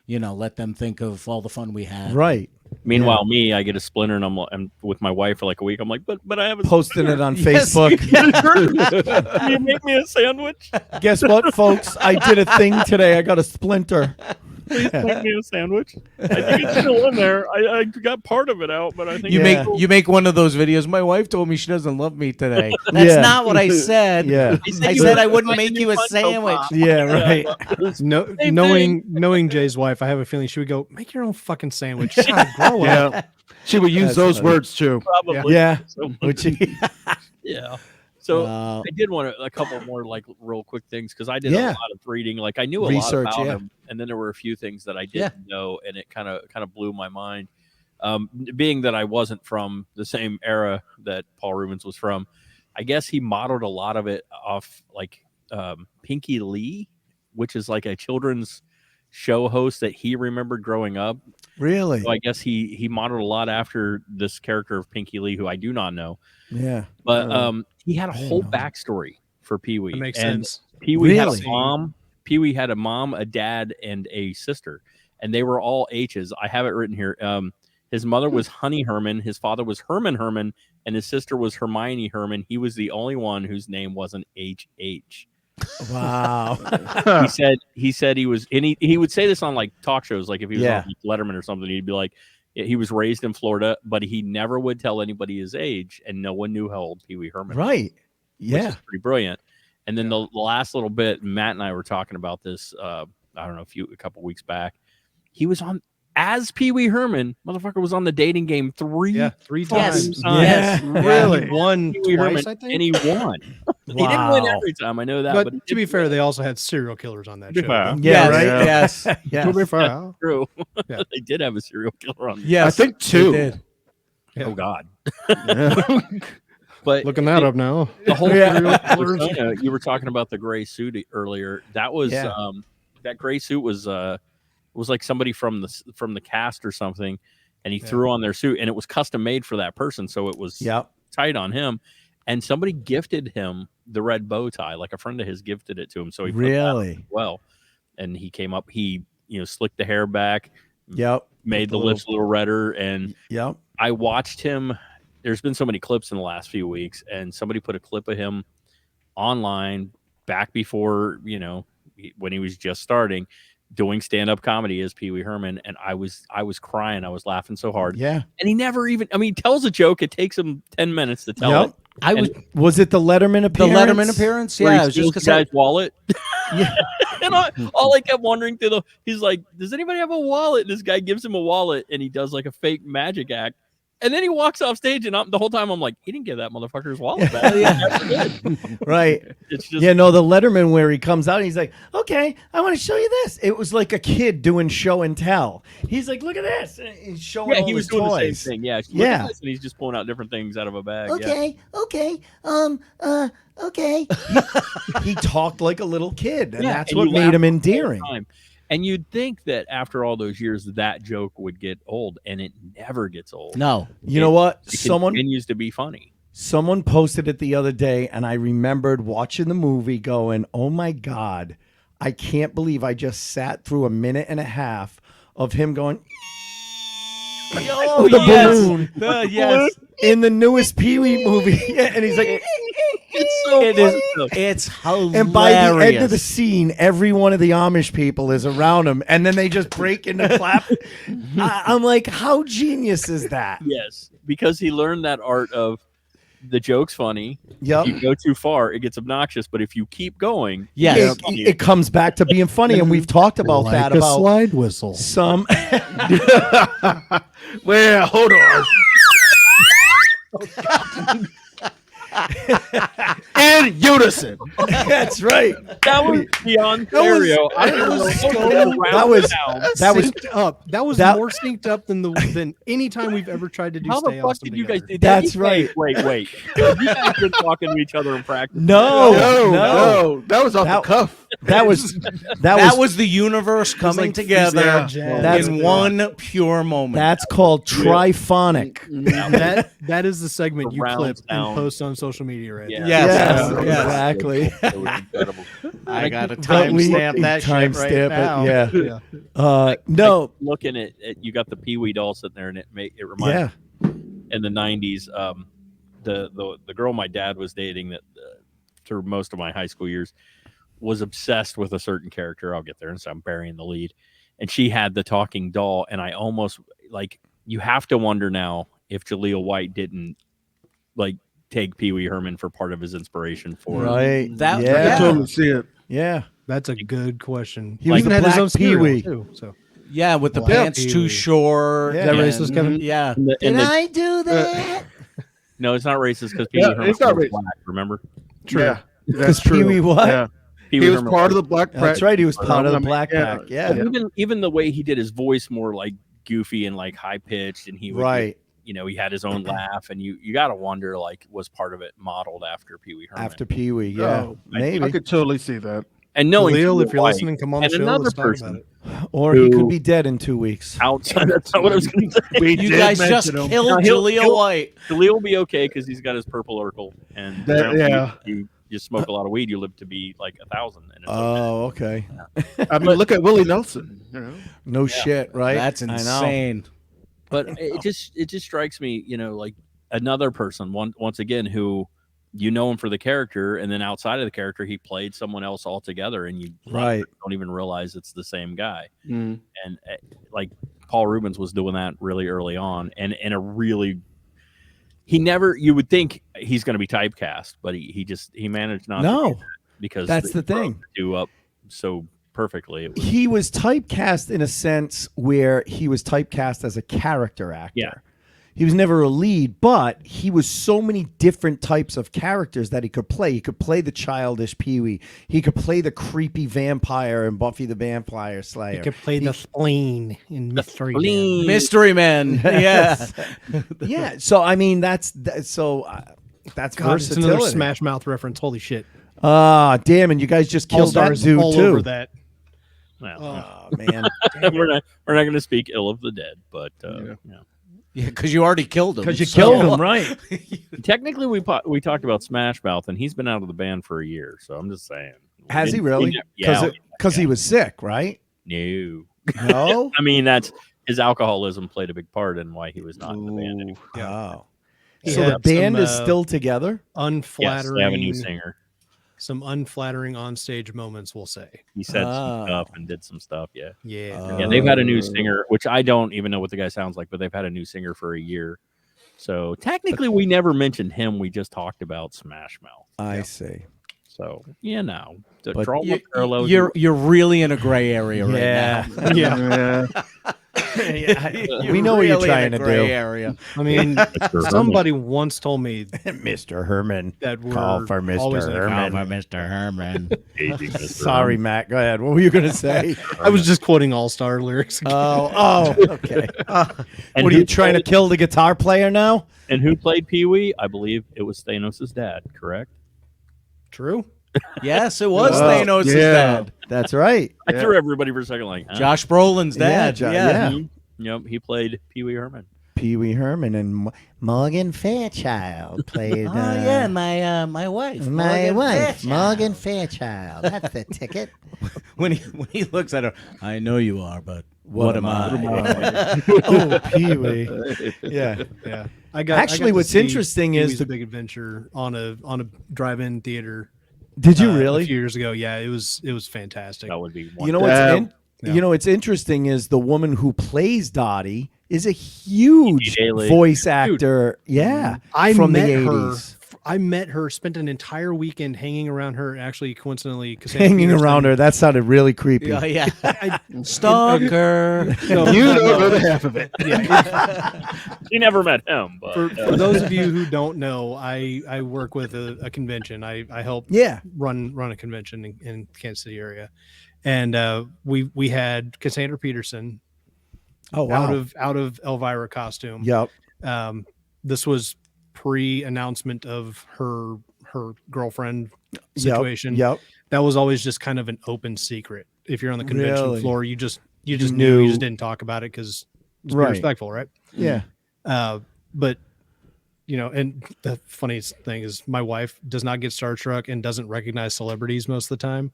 Let them think of all the fun we had. Right. Meanwhile, me, I get a splinter, and I'm with my wife for like a week. I'm like, but I haven't posting it on Facebook. You make me a sandwich. Guess what, folks? I did a thing today. I got a splinter. Please make me a sandwich. I think it's still in there. I got part of it out, but I think you make one of those videos. My wife told me she doesn't love me today. That's not what I said. Yeah. I said I wouldn't make you a sandwich. Yeah, right. Knowing Jay's wife, I have a feeling she would go, make your own fucking sandwich. God, grow up. Yeah. She would use those words too. Probably. Yeah. Yeah. So I did want a couple more like real quick things because I did a lot of reading. Like I knew a lot about him, and then there were a few things that I didn't know, and it kind of blew my mind. Being that I wasn't from the same era that Paul Reubens was from, I guess he modeled a lot of it off like Pinky Lee, which is like a children's show host that he remembered growing up. Really? So I guess he modeled a lot after this character of Pinky Lee, who I do not know. Yeah. But he had a whole backstory for Pee Wee. That makes sense. Pee Wee had a mom. Pee Wee had a mom, a dad, and a sister, and they were all H's. I have it written here. His mother was Honey Herman. His father was Herman Herman, and his sister was Hermione Herman. He was the only one whose name wasn't H.H. Wow. he said he was, and he would say this on like talk shows, like if he was on Letterman or something, he'd be like, he was raised in Florida, but he never would tell anybody his age, and no one knew how old Pee Wee Herman was. Right. Yeah. Which is pretty brilliant. And then the last little bit, Matt and I were talking about this, I don't know, a couple weeks back. He was on, as Pee Wee Herman, motherfucker was on the dating game three times. Yes. Really? He won Pee Wee Herman, I think? and he won. He didn't win every time, I know that. But to be fair, they also had serial killers on that show. Yeah, right? Yes. To be fair. True. Yeah. They did have a serial killer on. I think two. They did. Oh God. But looking that up now. The whole persona, you were talking about the gray suit earlier. That was that gray suit was like somebody from the cast or something, and he threw on their suit, and it was custom made for that person, so it was tight on him. And somebody gifted him the red bow tie, like a friend of his gifted it to him. So he put that on as well, and he came up, he slicked the hair back, made the lips a little redder, and I watched him. There's been so many clips in the last few weeks, and somebody put a clip of him online back before, when he was just starting doing stand-up comedy as Pee Wee Herman, and I was crying. I was laughing so hard. Yeah. And he never even, he tells a joke. It takes him 10 minutes to tell it. Was it the Letterman appearance? The Letterman appearance? Where Yeah. he steals the guy's wallet. And all I kept wondering he's like, does anybody have a wallet? And this guy gives him a wallet, and he does like a fake magic act. And then he walks off stage, and the whole time I'm like, he didn't give that motherfucker his wallet back. Right. It's just, the Letterman where he comes out and he's like, okay, I want to show you this. It was like a kid doing show and tell. He's like, look at this. And he's showing all he was his doing toys. the same thing. Yeah. Look at this, and he's just pulling out different things out of a bag. Okay. He talked like a little kid, and that's and what you made laugh him the whole endearing. time. And you'd think that after all those years, that joke would get old, and it never gets old. No. You know what? It continues to be funny. Someone posted it the other day, and I remembered watching the movie going, oh my God, I can't believe I just sat through a minute and a half of him going, Oh, the yes. balloon. Yes. In the newest Pee Wee movie. And he's like, it's so funny. It's hilarious. and by the end of the scene, every one of the Amish people is around him, and then they just break into clap. I'm like, how genius is that? Yes, because he learned that art of the joke's funny. Yep. If you go too far, it gets obnoxious. But if you keep going, it comes back to being funny, and we've talked about like that. a About slide whistle. some. Well, hold on. In unison. That's right. that was beyond stereo. That was Synced up. That was more synced up than any time we've ever tried to do. How the Stay fuck Awesome did you guys? together. That's right. Wait. You guys been talking to each other in practice? No. That was off the cuff. That was the universe coming together in one pure moment. That's called triphonic. That is the segment you round clip and sound. post on social media right now. Yes. Exactly. It was incredible. I got to But we- timestamp that shit right timestamp now. it, yeah. No. Looking at you got the Pee Wee doll sitting there, and it reminds me in the 90s. The girl my dad was dating that through most of my high school years was obsessed with a certain character. I'll get there, and so I'm burying the lead. and she had the talking doll, and I almost like you have to wonder now if Jaleel White didn't like take Pee Wee Herman for part of his inspiration for right. That I can totally see it. Yeah, that's a good question. He was even the had his Black own cereal, Pee-wee. too, so. Yeah, with the Black pants Pee-wee. too short. Yeah. Is that racist, Kevin? Yeah. Did I do that? No, it's not racist because Pee Wee Herman it's not was racist. black. Remember? True. Yeah, Because that's Pee Wee true. what? Yeah. Pee He Wee was Herman part of the Black Pack. That's right. He was part of the I mean, Black yeah. Pack. Yeah. Even the way he did his voice more like goofy and like high pitched, and he would Right. you know, he had his own laugh, and you got to wonder like was part of it modeled after Pee Wee Herman? After Pee Wee, yeah, Oh, maybe. I could totally see that. And knowing Khalil, if Jaleel you're White listening, come on the and show. another Let's talk person about it. Or he who- could be dead in 2 weeks. outside. That's not what I was going to say. You guys just killed No, Jaleel White. Jaleel will be okay because he's got his purple Urkel, and That- apparently yeah. you smoke a lot of weed, you live to be like 1,000. And it's okay. Oh, okay. I mean, look at Willie Nelson. You know? No shit, right? That's I know. insane. But it just strikes me, you know, like another person once again who you know him for the character, and then outside of the character, he played someone else altogether, and you Right. don't even realize it's the same guy. Mm. And like Paul Reubens was doing that really early on, and in a really he never you would think he's going to be typecast, but he managed not to do that because that's the they thing. broke the two up so perfectly. It was, He was typecast in a sense where he was typecast as a character actor. Yeah. He was never a lead, but he was so many different types of characters that he could play. He could play the childish Pee-wee. He could play the creepy vampire in Buffy the Vampire Slayer. You could play the spleen in Mystery spleen. Man. Mystery Man. Yeah. Yeah. So I mean, that's God, it's versatility. another Smash Mouth reference. Holy shit! Ah, damn! And you guys just killed that All-Stars dude all too. over that. well, Oh man! we're not going to speak ill of the dead, but Yeah, because you already killed him. Because you killed him, right? technically we talked about Smash Mouth, and he's been out of the band for a year. So I'm just saying. Has he really? Yeah. Because he was sick, right? No. No. I mean, that's his alcoholism played a big part in why he was not in the band anymore. Oh. He So the had band some, is still together? Yes, Unflattering. they have a new singer. Some unflattering onstage moments, we'll say. He said some stuff and did some stuff. Yeah. Yeah. Yeah, they've had a new singer, which I don't even know what the guy sounds like, but they've had a new singer for a year. So technically, we never mentioned him. We just talked about Smash Mouth. I see. So you know, to But draw what parallels. You're really in a gray area right Yeah. now. Yeah. We know what you're really trying in a to gray do. area. I mean, somebody once told me Mr. Herman. that we're Call for always Mr. in a Herman. Mr. Herman. Sorry, Matt. Go ahead. What were you going to say? I was just quoting All-Star lyrics. Oh, okay. And What are who you trying to played- kill the guitar player now? And who played Pee Wee? I believe it was Thanos' dad. Correct. True. Yes, it was Oh, Thanos' yeah. dad. That's right. I threw everybody for a second, like huh? Josh Brolin's Yeah, dad. yeah. Mhm. Yep, he played Pee Wee Herman. Pee Wee Herman and Morgan Fairchild played. my wife. My wife, Morgan Fairchild. That's the ticket. When he looks at her, I know you are, but what am I? Oh, Pee Wee. Yeah. Yeah. Actually, what's see interesting is Pee-wee's the- Big Adventure on a drive-in theater. Did you a really? few years ago? Yeah, it was fantastic. That would be You know wonderful. what's you know what's interesting is the woman who plays Dottie is a huge Daly. voice actor. Yeah, I from met the her. 80s. I met her. Spent an entire weekend hanging around her. Actually, coincidentally, Cassandra Hanging Peterson- around her. That sounded really creepy. Yeah, yeah. Stalker. No, You don't know the half of it. She never met him, but For those of you who don't know, I work with a convention. I help Yeah. run a convention in Kansas City area, and we had Cassandra Peterson Oh wow. out of Elvira costume. Yep. This was pre-announcement of her girlfriend situation. Yep. That was always just kind of an open secret. If you're on the convention Really? floor, you just Just knew. knew. You just didn't talk about it because it's Right. respectful, right? Yeah. But you know, and the funniest thing is my wife does not get starstruck and doesn't recognize celebrities most of the time.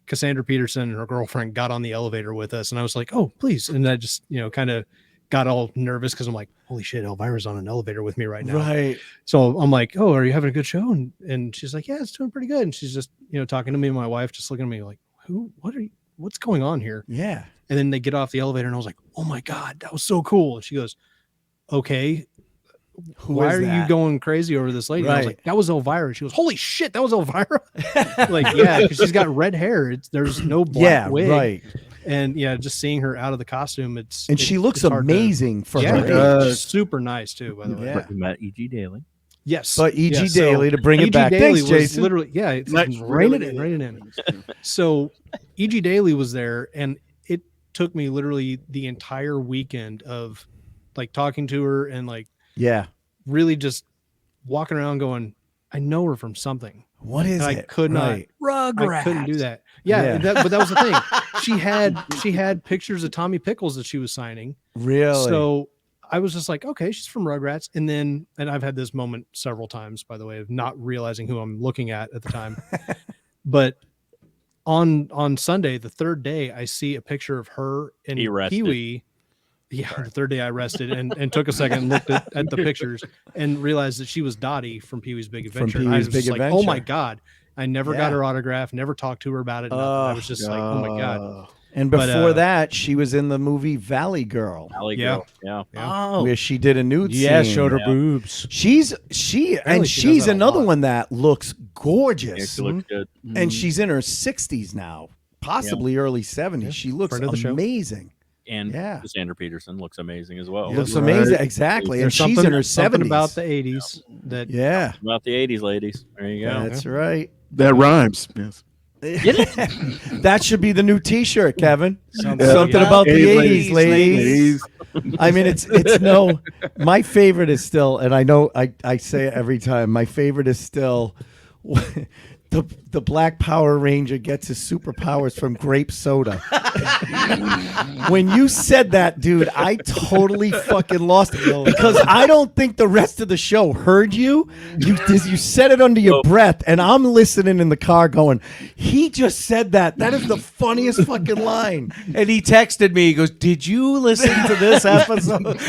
Cassandra Peterson and her girlfriend got on the elevator with us, and I was like, "Oh, please!" And I just, kind of got all nervous because I'm like, "Holy shit, Elvira's on an elevator with me right now." Right. So I'm like, "Oh, are you having a good show?" And she's like, "Yeah, it's doing pretty good." And she's just, talking to me and my wife, just looking at me like, "Who? What are you? what's going on here? Yeah. And then they get off the elevator, and I was like, oh my God, that was so cool. And she goes, okay, why are you going crazy over this lady? And I was like, that was Elvira. She goes, holy shit, that was Elvira. Like, yeah, because she's got red hair. There's no black wig. Right. And yeah, just seeing her out of the costume, she looks amazing for her age. Super nice too, by the way. But you met E.G. Daily. Yes. But E.G. Daily, to bring it back. Daily Thanks, was Jason. literally, it's rein it in. So E.G. Daily was there, and it took me literally the entire weekend of like talking to her and like really just walking around going, I know her from something. What is and it? I could not. Rugrats. I couldn't do that. Yeah. But that was the thing. She had pictures of Tommy Pickles that she was signing. Really? So I was just like, okay, she's from Rugrats. And I've had this moment several times, by the way, of not realizing who I'm looking at the time. But on Sunday, the third day, I see a picture of her and Pee Wee. Yeah, the third day I rested and took a second and looked at the pictures and realized that she was Dottie from Pee Wee's Big Adventure. From Pee Wee's Big Adventure. Like, oh my God. I never got her autograph, never talked to her about it. I was just like, oh my God. And before that, she was in the movie Valley Girl. Valley Girl, yeah. Oh, where she did a nude scene. Yeah, showed her boobs. She's another one that looks gorgeous. Yeah, she looks good. And she's in her 60s now, possibly early 70s. Yeah. She looks amazing. And Cassandra Peterson looks amazing as well. Looks amazing, exactly. And she's in her 70s. About the 80s. About the 80s, ladies. There you go. That's right. That rhymes. Yes. That should be the new T-shirt, Kevin. Something about the 80s, ladies. I mean, it's no. My favorite is still, and I know I say it every time. My favorite is still the Black Power Ranger gets his superpowers from grape soda. When you said that, dude, I totally fucking lost it because I don't think the rest of the show heard you. You said it under your breath, and I'm listening in the car going, he just said that. That is the funniest fucking line. And he texted me. He goes, did you listen to this episode?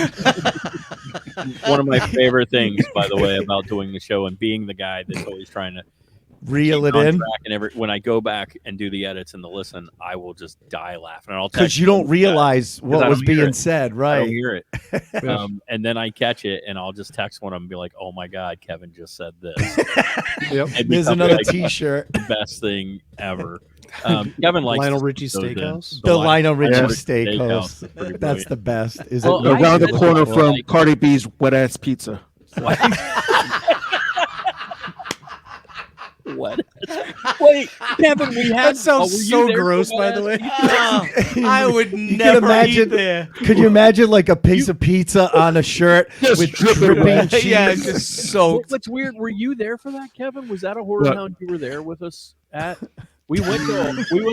One of my favorite things, by the way, about doing the show and being the guy that's always trying to reel it in. And when I go back and do the edits and the listen, I will just die laughing. Because you don't realize what was being said, right? I don't hear it. And then I catch it, and I'll just text one of them and be like, oh my God, Kevin just said this. There's another T-shirt. The best thing ever. Kevin likes Lionel Richie Steakhouse. The Lionel Richie Steakhouse. That's the best. Is it around the corner from Cardi B's Wet Ass Pizza? What? Wait, Kevin, we had that sounds so gross, by the way. I would never eat there. Could you imagine like a piece of pizza on a shirt with dripping cheese? Yeah, just soaked. What's weird? Were you there for that, Kevin? Was that a Horror Hound you were there with us at? We went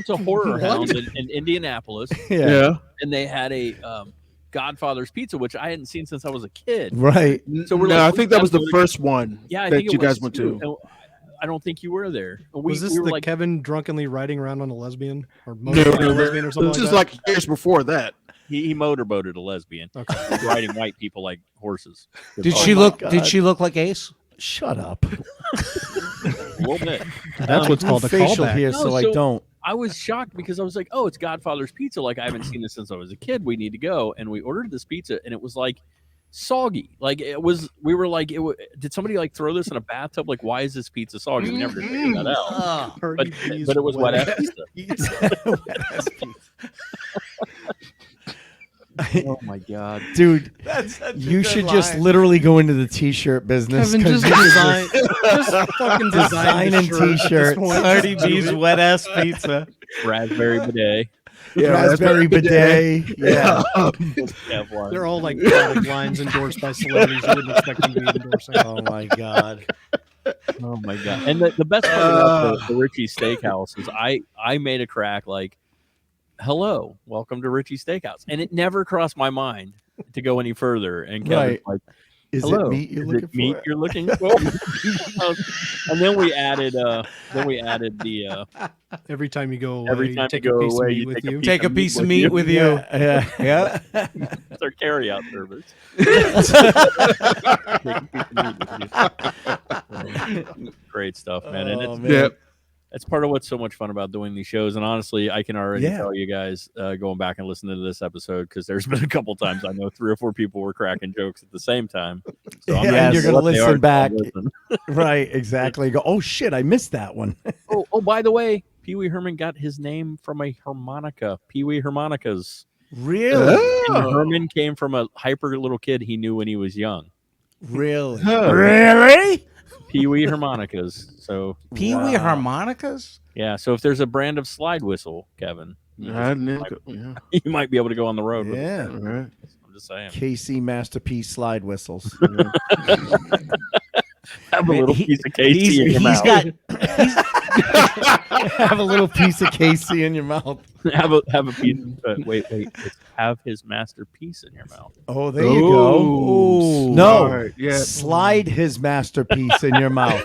to Horror Hound in Indianapolis. Yeah, and they had a Godfather's Pizza, which I hadn't seen since I was a kid. Right. So I think that was the first one. Yeah, that you guys went to. I don't think you were there. Was this the Kevin drunkenly riding around on a lesbian or no, lesbian or something? This is like years before that. He motorboated a lesbian, riding white people like horses. Did she look like Ace? Shut up. A little bit. That's what's called a facial callback. here, so I don't. I was shocked because I was like, "Oh, it's Godfather's Pizza! Like I haven't seen this since I was a kid. We need to go." And we ordered this pizza, and it was like soggy. Like it was. We were like, did somebody like throw this in a bathtub? Like, why is this pizza soggy? We never figured that out. But it was wet ass pizza. Oh my God, dude! You should just literally go into the T-shirt business. Kevin, just design, just fucking design and T-shirt. Cardi B's Wet Ass Pizza, raspberry bidet. Yeah, raspberry bidet. Yeah, they're all like product lines endorsed by celebrities. You wouldn't expect them to be endorsing. Oh my God. Oh my God! And the best part about the Richie Steakhouse is I made a crack like, hello, welcome to Richie Steakhouse. And it never crossed my mind to go any further. And Kevin's like, hello, is it meat you're looking for? And then we added the every time you go away, every time take you a go piece away, of meat you with you. Take a piece of meat with you. Yeah. It's our carry-out service. Great stuff, man. And That's part of what's so much fun about doing these shows. And honestly, I can already tell you guys going back and listening to this episode, because there's been a couple times I know 3 or 4 people were cracking jokes at the same time. So and you're going to listen back. Right, exactly. Go, oh, shit, I missed that one. oh, by the way, Pee Wee Herman got his name from a harmonica, Pee Wee Harmonicas. Really? And Herman came from a hyper little kid he knew when he was young. Really? Really? Pee Wee Harmonicas. So Pee Wee Harmonicas? Yeah. So if there's a brand of slide whistle, Kevin, you might be able to go on the road with it. Yeah. I'm just saying. KC Masterpiece slide whistles. Have a little piece of KC in your mouth. Have a little piece of KC in your mouth. have a piece. Wait. It's have his masterpiece in your mouth. Oh, there you go. Ooh. No, right, slide his masterpiece in your mouth.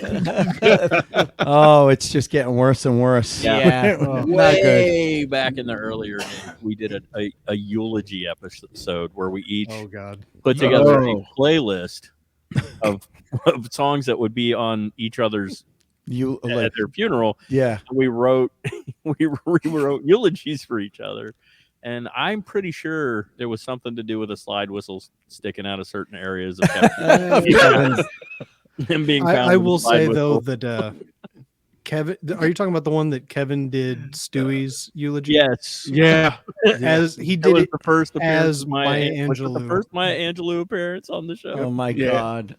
Oh, it's just getting worse and worse. Yeah. Not Way good. back in the earlier days, we did a eulogy episode where we each put Oh. together a playlist of songs that would be on each other's at their funeral. Yeah, we wrote eulogies for each other, and I'm pretty sure there was something to do with a slide whistle sticking out of certain areas of him being found. I will with a slide say whistle. though that Kevin, are you talking about the one that Kevin did Stewie's eulogy? Yes. Yeah. As he That did was it the first as Maya Maya was it the Angelou. first Maya Angelou appearance on the show. Oh my God.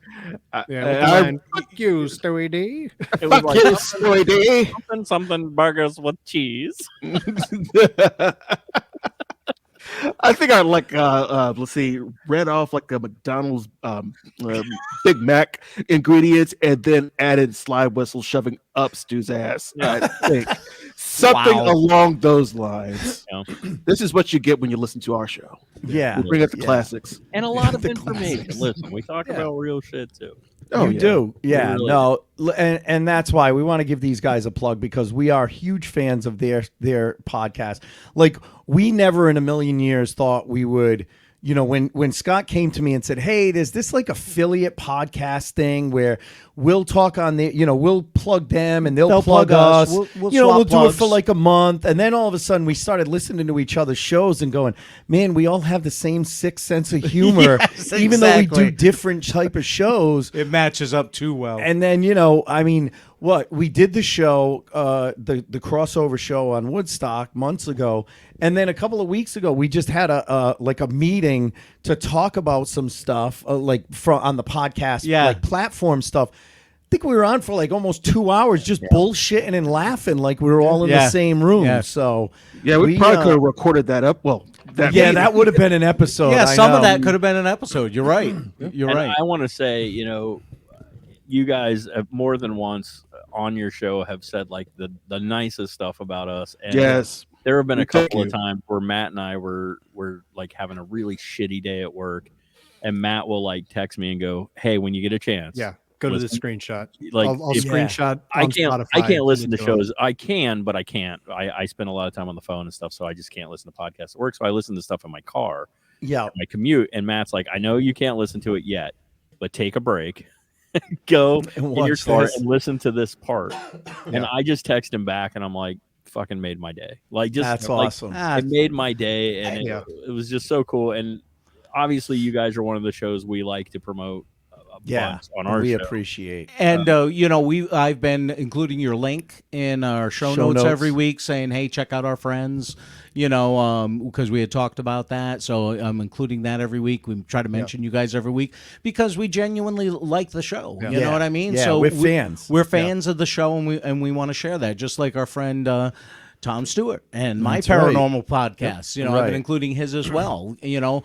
Fuck you, Stewie D. It was Fuck you, Stewie D. something burgers with cheese. I think I let's see, read off like a McDonald's Big Mac ingredients and then added slide whistle shoving up Stu's ass. I think something along those lines. Yeah. This is what you get when you listen to our show. Yeah, we bring up the classics And a lot of information. Listen, we talk about real shit too. You do. Yeah, really no. And that's why we want to give these guys a plug, because we are huge fans of their podcast. Like, we never in a million years thought we would, you know, when Scott came to me and said, hey, there's this like affiliate podcast thing where we'll talk on the, you know, we'll plug them and they'll plug us. We'll you know, swap we'll do plugs. it for like a month. And then all of a sudden we started listening to each other's shows and going, man, we all have the same sick sense of humor, Yes, even though we do exactly. different type of shows. It matches up too well. And then, you know, I mean, what we did the show, the crossover show on Woodstock months ago, and then a couple of weeks ago we just had a meeting to talk about some stuff like on the podcast, like platform stuff. I think we were on for like almost 2 hours just bullshitting and laughing like we were all in the same room. Yeah. So we probably could have recorded that up. Well, that would have been an episode. Yeah, I some know. of that could have been an episode. You're right. You're And right. I want to say, you know, you guys have more than once on your show have said like the nicest stuff about us. And Yes. there have been a Thank couple of you. times where Matt and I were like having a really shitty day at work, and Matt will like text me and go, "Hey, when you get a chance, Go to the listen." screenshot. Like I'll if- screenshot. I on can't. Spotify I can't and listen send to it him. shows. I can, but I can't. I spend a lot of time on the phone and stuff, so I just can't listen to podcasts at work. So I listen to stuff in my car, my commute. And Matt's like, "I know you can't listen to it yet, but take a break." Go And in your watch car this. and listen to this part. And I just text him back, and I'm like, "Fucking made my day!" Like, just That's like, awesome. It made my day, and it was just so cool. And obviously, you guys are one of the shows we like to promote. Bunch on our we show. appreciate. And you know, I've been including your link in our show notes every week, saying, "Hey, check out our friends." You know, because we had talked about that, so I'm including that every week. We try to mention you guys every week because we genuinely like the show. Yeah. You know what I mean? Yeah, so we're fans. We're fans of the show, and we want to share that, just like our friend. Tom Stewart and my That's right. paranormal podcast. You know, I've been including his as well. You know,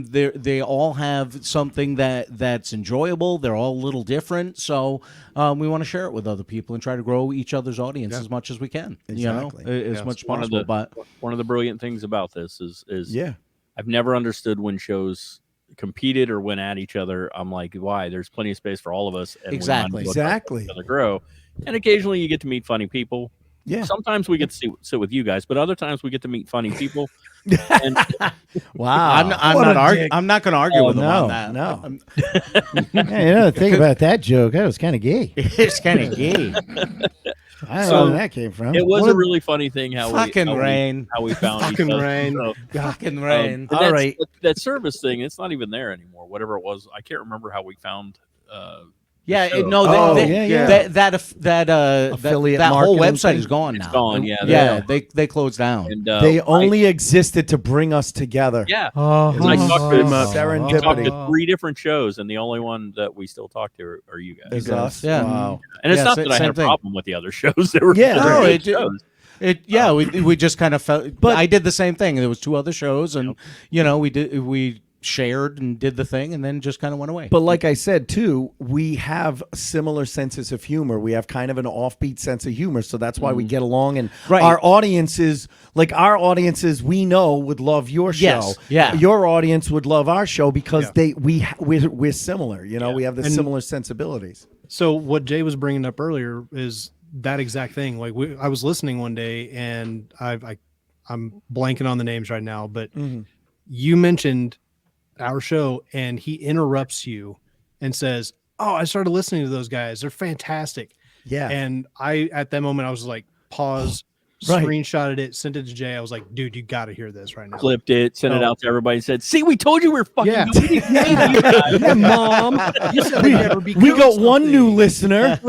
they all have something that's enjoyable. They're all a little different, so we want to share it with other people and try to grow each other's audience as much as we can. Exactly. You know, as much as One possible. But of the brilliant things about this is Yeah. I've never understood when shows competed or went at each other. I'm like, why? There's plenty of space for all of us. And Exactly. we might as well help Exactly. each other grow. And occasionally you get to meet funny people. Yeah. Sometimes we get to sit with you guys, but other times we get to meet funny people. And Wow. I'm What not a dick. I'm not going to argue with him no, on that. no. Hey, you know, the thing about that joke, that was kind of gay. It's kind of gay. I don't know where that came from. It was a really funny thing how Fucking we rain. how we found Fucking each other. rain. So, Fucking rain. and All that's- right. that service thing, it's not even there anymore. Whatever it was, I can't remember how we found. Yeah, show. no, Oh, they, yeah. that Affiliate that whole marketing website thing? is gone now. It's gone, yeah. Yeah, they closed down. And They only existed to bring us together. yeah. Oh, And I talked to Serendipity. 3 different shows, and the only one that we still talk to are you guys. Is us. Yeah. Wow. And it's Yeah, not that I had same a thing. problem with the other shows. They were Yeah. they're No, good it- shows. we just kind of felt. But- I did the same thing. There was 2 other shows, and we shared and did the thing, and then just kind of went away. But like I said too, we have similar senses of humor. We have kind of an offbeat sense of humor, so that's why we get along. And Right. our audiences, we know would love your show. Yes, yeah. Your audience would love our show because we're similar. You know, we have the And- similar sensibilities. So what Jay was bringing up earlier is that exact thing. Like I was listening one day, and I'm blanking on the names right now, but you mentioned our show, and he interrupts you and says, "Oh, I started listening to those guys. They're fantastic." Yeah. And at that moment, I was like, pause, Right. screenshotted it, sent it to Jay. I was like, "Dude, you got to hear this right now." Clipped it, sent it Oh. out to everybody, and said, "See, we told you we're fucking Yeah. good. We didn't hate you guys." Yeah, Mom. You said we'd never become We got one something. new listener.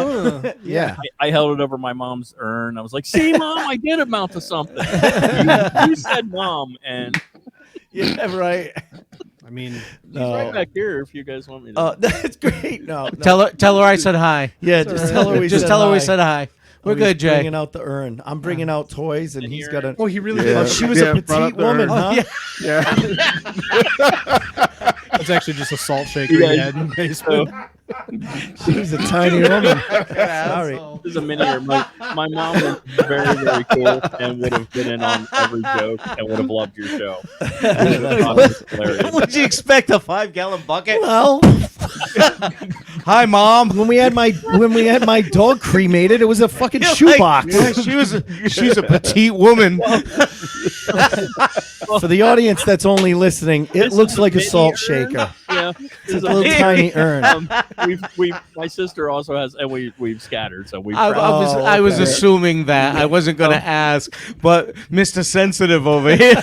Yeah. I held it over my mom's urn. I was like, "See, Mom, I did amount to something." you said, "Mom," and Yeah, right. I mean, he's right back here if you guys want me to. That's great. No, Tell her I said hi. Yeah, just tell her we Just said tell her we hi. said hi. We're Oh, he's good, Jay. Bringing out the urn. I'm bringing out toys, and he's got a. Oh, he really Yeah. did. She was Yeah, a brought up petite the woman, urn. huh? Yeah. It's actually just a salt shaker Yeah. he had in the basement. She was a tiny woman. Sorry. This is a mini urn. My mom was very, very cool and would have been in on every joke and would have loved your show. What would you expect? A 5-gallon bucket? Well, Hi, Mom. when we had my dog cremated, it was a fucking shoebox. Yeah, she's a petite woman. For the audience that's only listening, it looks like a salt shaker. Yeah, It's a little tiny urn. My sister also has, and we've scattered, so we. I was okay. assuming that. I wasn't going to ask, but Mr. Sensitive over here.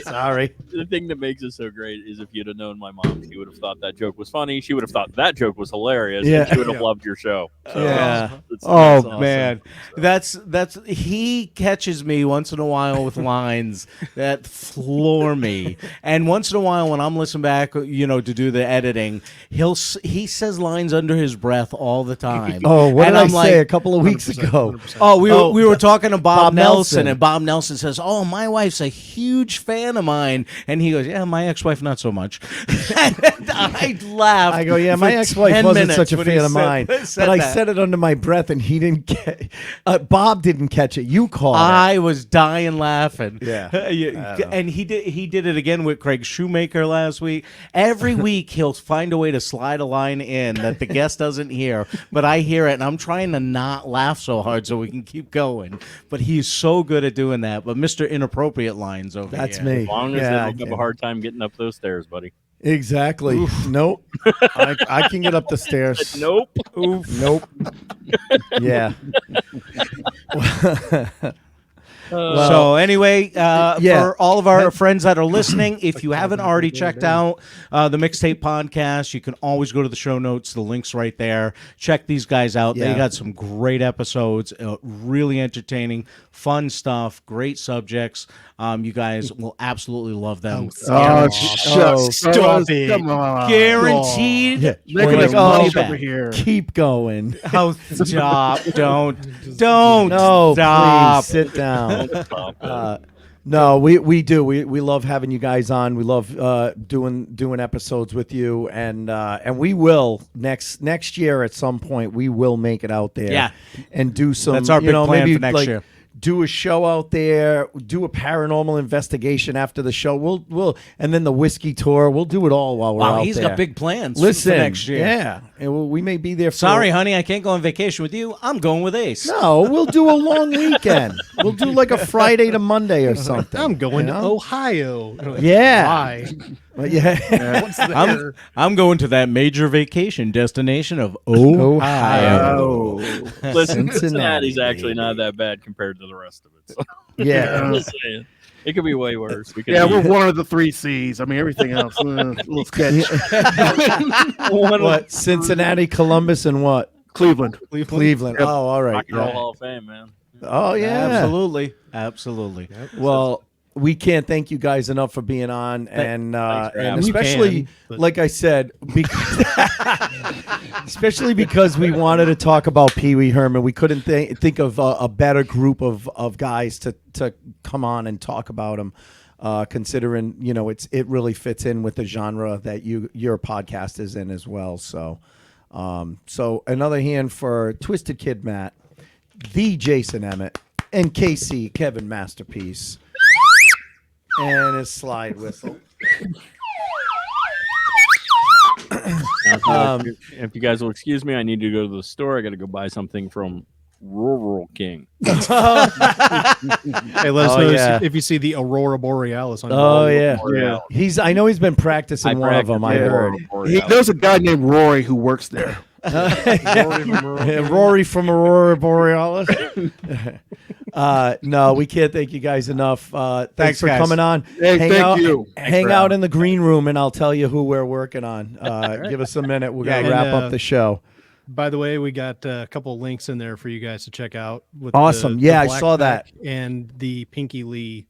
Sorry. The thing that makes it so great is if you'd have known my mom, she would have thought that joke was funny. She would have thought that joke was hilarious. Yeah. And she would have loved your show. So Yeah. that's Oh awesome. man, that's he catches me once in a while with lines that floor me, and once in a while when I'm listening back, to do the editing, he says lines under his breath all the time. Oh, what And did I I'm say like, a couple of weeks 100%, ago? 100%. Oh, we were talking to Bob Bob Nelson, Nelson. and Bob Nelson says, "Oh, my wife's a huge fan of mine," and he goes, "Yeah, my ex-wife not so much." And I laughed. I go, yeah, my for ex-wife 10 wasn't minutes such a when he fan of said- mine, said but I that. said it under my breath, and he didn't get. Bob didn't catch it. You caught I was dying laughing. Yeah. And he did it again with Craig Shoemaker last week. Every week he'll find a way to slide a line in that the guest doesn't hear, but I hear it, and I'm trying to not laugh so hard so we can keep going. But he's so good at doing that. But Mr. Inappropriate lines over That's here. me. As long as Yeah, they I don't have can. a hard time getting up those stairs, buddy. it. Exactly. Nope. I can get up the stairs. Nope. Nope. Yeah. So anyway, yeah. for all of our friends that are listening, if you haven't already checked out the Mixtape Podcast, you can always go to the show notes. The link's right there. Check these guys out. They Yeah. got some great episodes, really entertaining, fun stuff, great subjects. You guys will absolutely love them. Oh, Oh, stop it. Come on. Guaranteed. Yeah. Making We're us like, oh, money over here. keep going. Oh, stop! Don't No, stop. please sit down. No, we do. We love having you guys on. We love doing episodes with you, and we will next year at some point we will make it out there. Yeah. and do some. That's our big plan maybe for next year. Do a show out there. Do a paranormal investigation after the show. We'll and then the whiskey tour. We'll do it all while we're Wow, out he's there. got big plans Listen, for next year. Yeah, and we may be there. Sorry, honey, I can't go on vacation with you. I'm going with Ace. No, we'll do a long weekend. We'll do like a Friday to Monday or something. I'm going you to know? Ohio. Like, Yeah. Why? Yeah. What's there? I'm going to that major vacation destination of Ohio. Listen, Cincinnati's actually not that bad compared to the rest of it. So. Yeah. I'm just saying. It could be way worse. We're one of the 3 C's. I mean, everything else, a little sketch. What? Cincinnati, Columbus, and what? Cleveland. Cleveland. Yep. Oh, all right. Rock and Roll Hall of Fame, man. Oh, yeah. Absolutely. Well, we can't thank you guys enough for being on, and having me. especially, like I said, especially because we wanted to talk about Pee Wee Herman. We couldn't think of a better group of guys to come on and talk about him, considering it really fits in with the genre that your podcast is in as well. So, so another hand for Twisted Kid Matt, the Jason Emmett, and KC Kevin Masterpiece. And his slide whistle. If you guys will excuse me, I need to go to the store. I got to go buy something from Rural King. Hey, let us know if you see the Aurora Borealis on your wall. I know he's been practicing one of them. I heard. There's a guy named Rory who works there. Rory from Aurora Borealis. No, we can't thank you guys enough. Thanks for guys. coming on. Hey, thank you. Hang out in the green room, and I'll tell you who we're working on. Give us a minute. We're gonna wrap up the show. By the way, we got a couple of links in there for you guys to check out. With awesome. the I Black saw that. Pack and the Pinky Lee.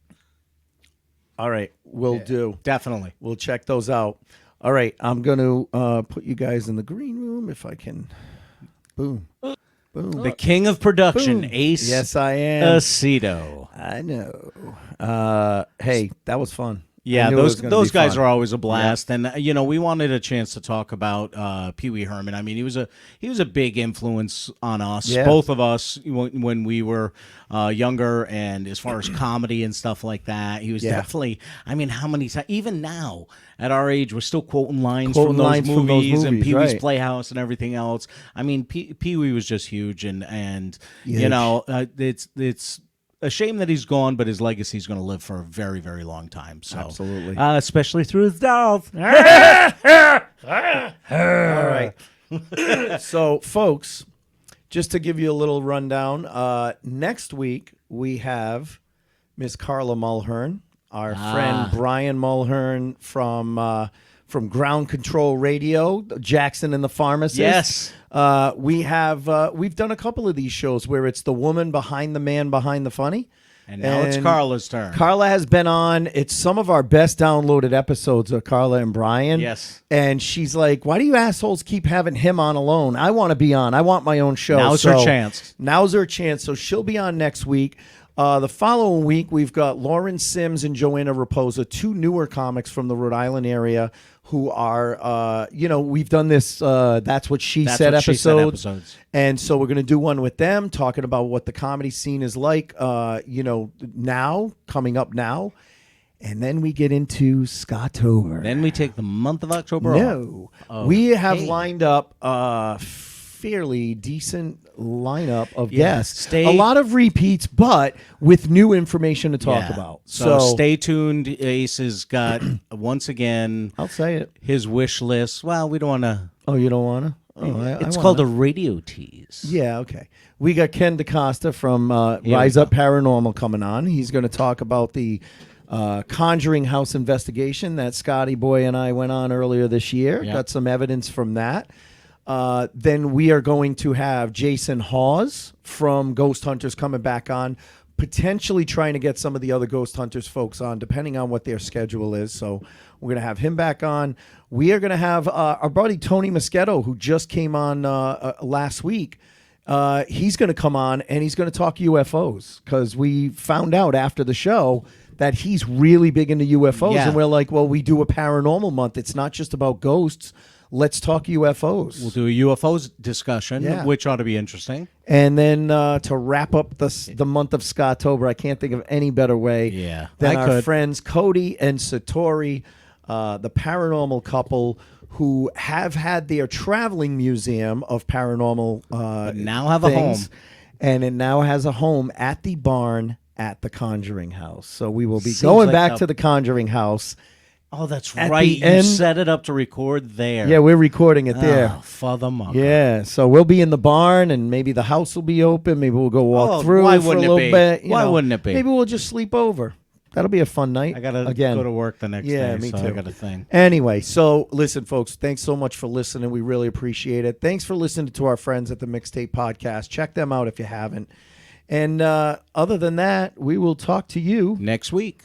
All right, we'll do. Definitely. We'll check those out. All right, I'm going to put you guys in the green room if I can. Boom. Boom. The king of production, Boom. Ace. Yes, I am. Aceto. I know. Hey, that was fun. Yeah, those guys are always a blast, and we wanted a chance to talk about Pee Wee Herman. I mean, he was a big influence on us, both of us, when we were younger, and as far as comedy and stuff like that, he was definitely. I mean, how many times? Even now, at our age, we're still quoting lines from those movies and Pee Wee's Playhouse and everything else. I mean, Pee Wee was just huge, and it's a shame that he's gone, but his legacy is going to live for a very, very long time. So, absolutely, especially through his dolls. All right. So, folks, just to give you a little rundown, next week we have Miss Carla Mulhern, our friend Brian Mulhern from Ground Control Radio, Jackson and the Pharmacist. Yes. We've done a couple of these shows where it's the woman behind the man behind the funny. And now it's Carla's turn. Carla has been on. It's some of our best downloaded episodes of Carla and Brian. Yes. And she's like, why do you assholes keep having him on alone? I want to be on. I want my own show. Now's her chance. Now's her chance. So she'll be on next week. The following week, we've got Lauren Sims and Joanna Raposa, 2 newer comics from the Rhode Island area who are, we've done this That's What She Said episodes. And so we're going to do one with them, talking about what the comedy scene is like, now, coming up now. And then we get into Scottober. Then we take the month of October off. No. We have lined up fairly decent lineup of guests. A lot of repeats, but with new information to talk about. So stay tuned. Ace has got, once again, I'll say it, his wish list. Well, we don't want to. Oh, you don't want to? Oh, it's called a radio tease. Yeah, okay. We got Ken DaCosta from Rise Up Paranormal coming on. He's going to talk about the Conjuring House investigation that Scotty Boy and I went on earlier this year. Yep. Got some evidence from that. Then we are going to have Jason Hawes from Ghost Hunters coming back on, potentially trying to get some of the other Ghost Hunters folks on, depending on what their schedule is. So we're going to have him back on. We are going to have our buddy Tony Moschetto, who just came on last week. He's going to come on, and he's going to talk UFOs, because we found out after the show that he's really big into UFOs. Yeah. And we're like, well, we do a paranormal month. It's not just about ghosts. Let's talk UFOs. We'll do a UFOs discussion, which ought to be interesting. And then to wrap up the month of Scottober, I can't think of any better way than our friends Cody and Satori, the paranormal couple who have had their traveling museum of paranormal now have a home. And it now has a home at the barn at the Conjuring House. So we will be going back to the Conjuring House Oh, that's At right. the You end- set it up to record there. Yeah, we're recording it there. Oh, Father Mucker. Yeah, so we'll be in the barn, and maybe the house will be open. Maybe we'll go walk through why for a wouldn't it little be? bit. you Why know. wouldn't it be? Maybe we'll just sleep over. That'll be a fun night. I gotta Again. go to work the next Yeah, day, me so too. I got a thing. Anyway, so listen, folks, thanks so much for listening. We really appreciate it. Thanks for listening to our friends at the Mixtape Podcast. Check them out if you haven't. And other than that, we will talk to you next week.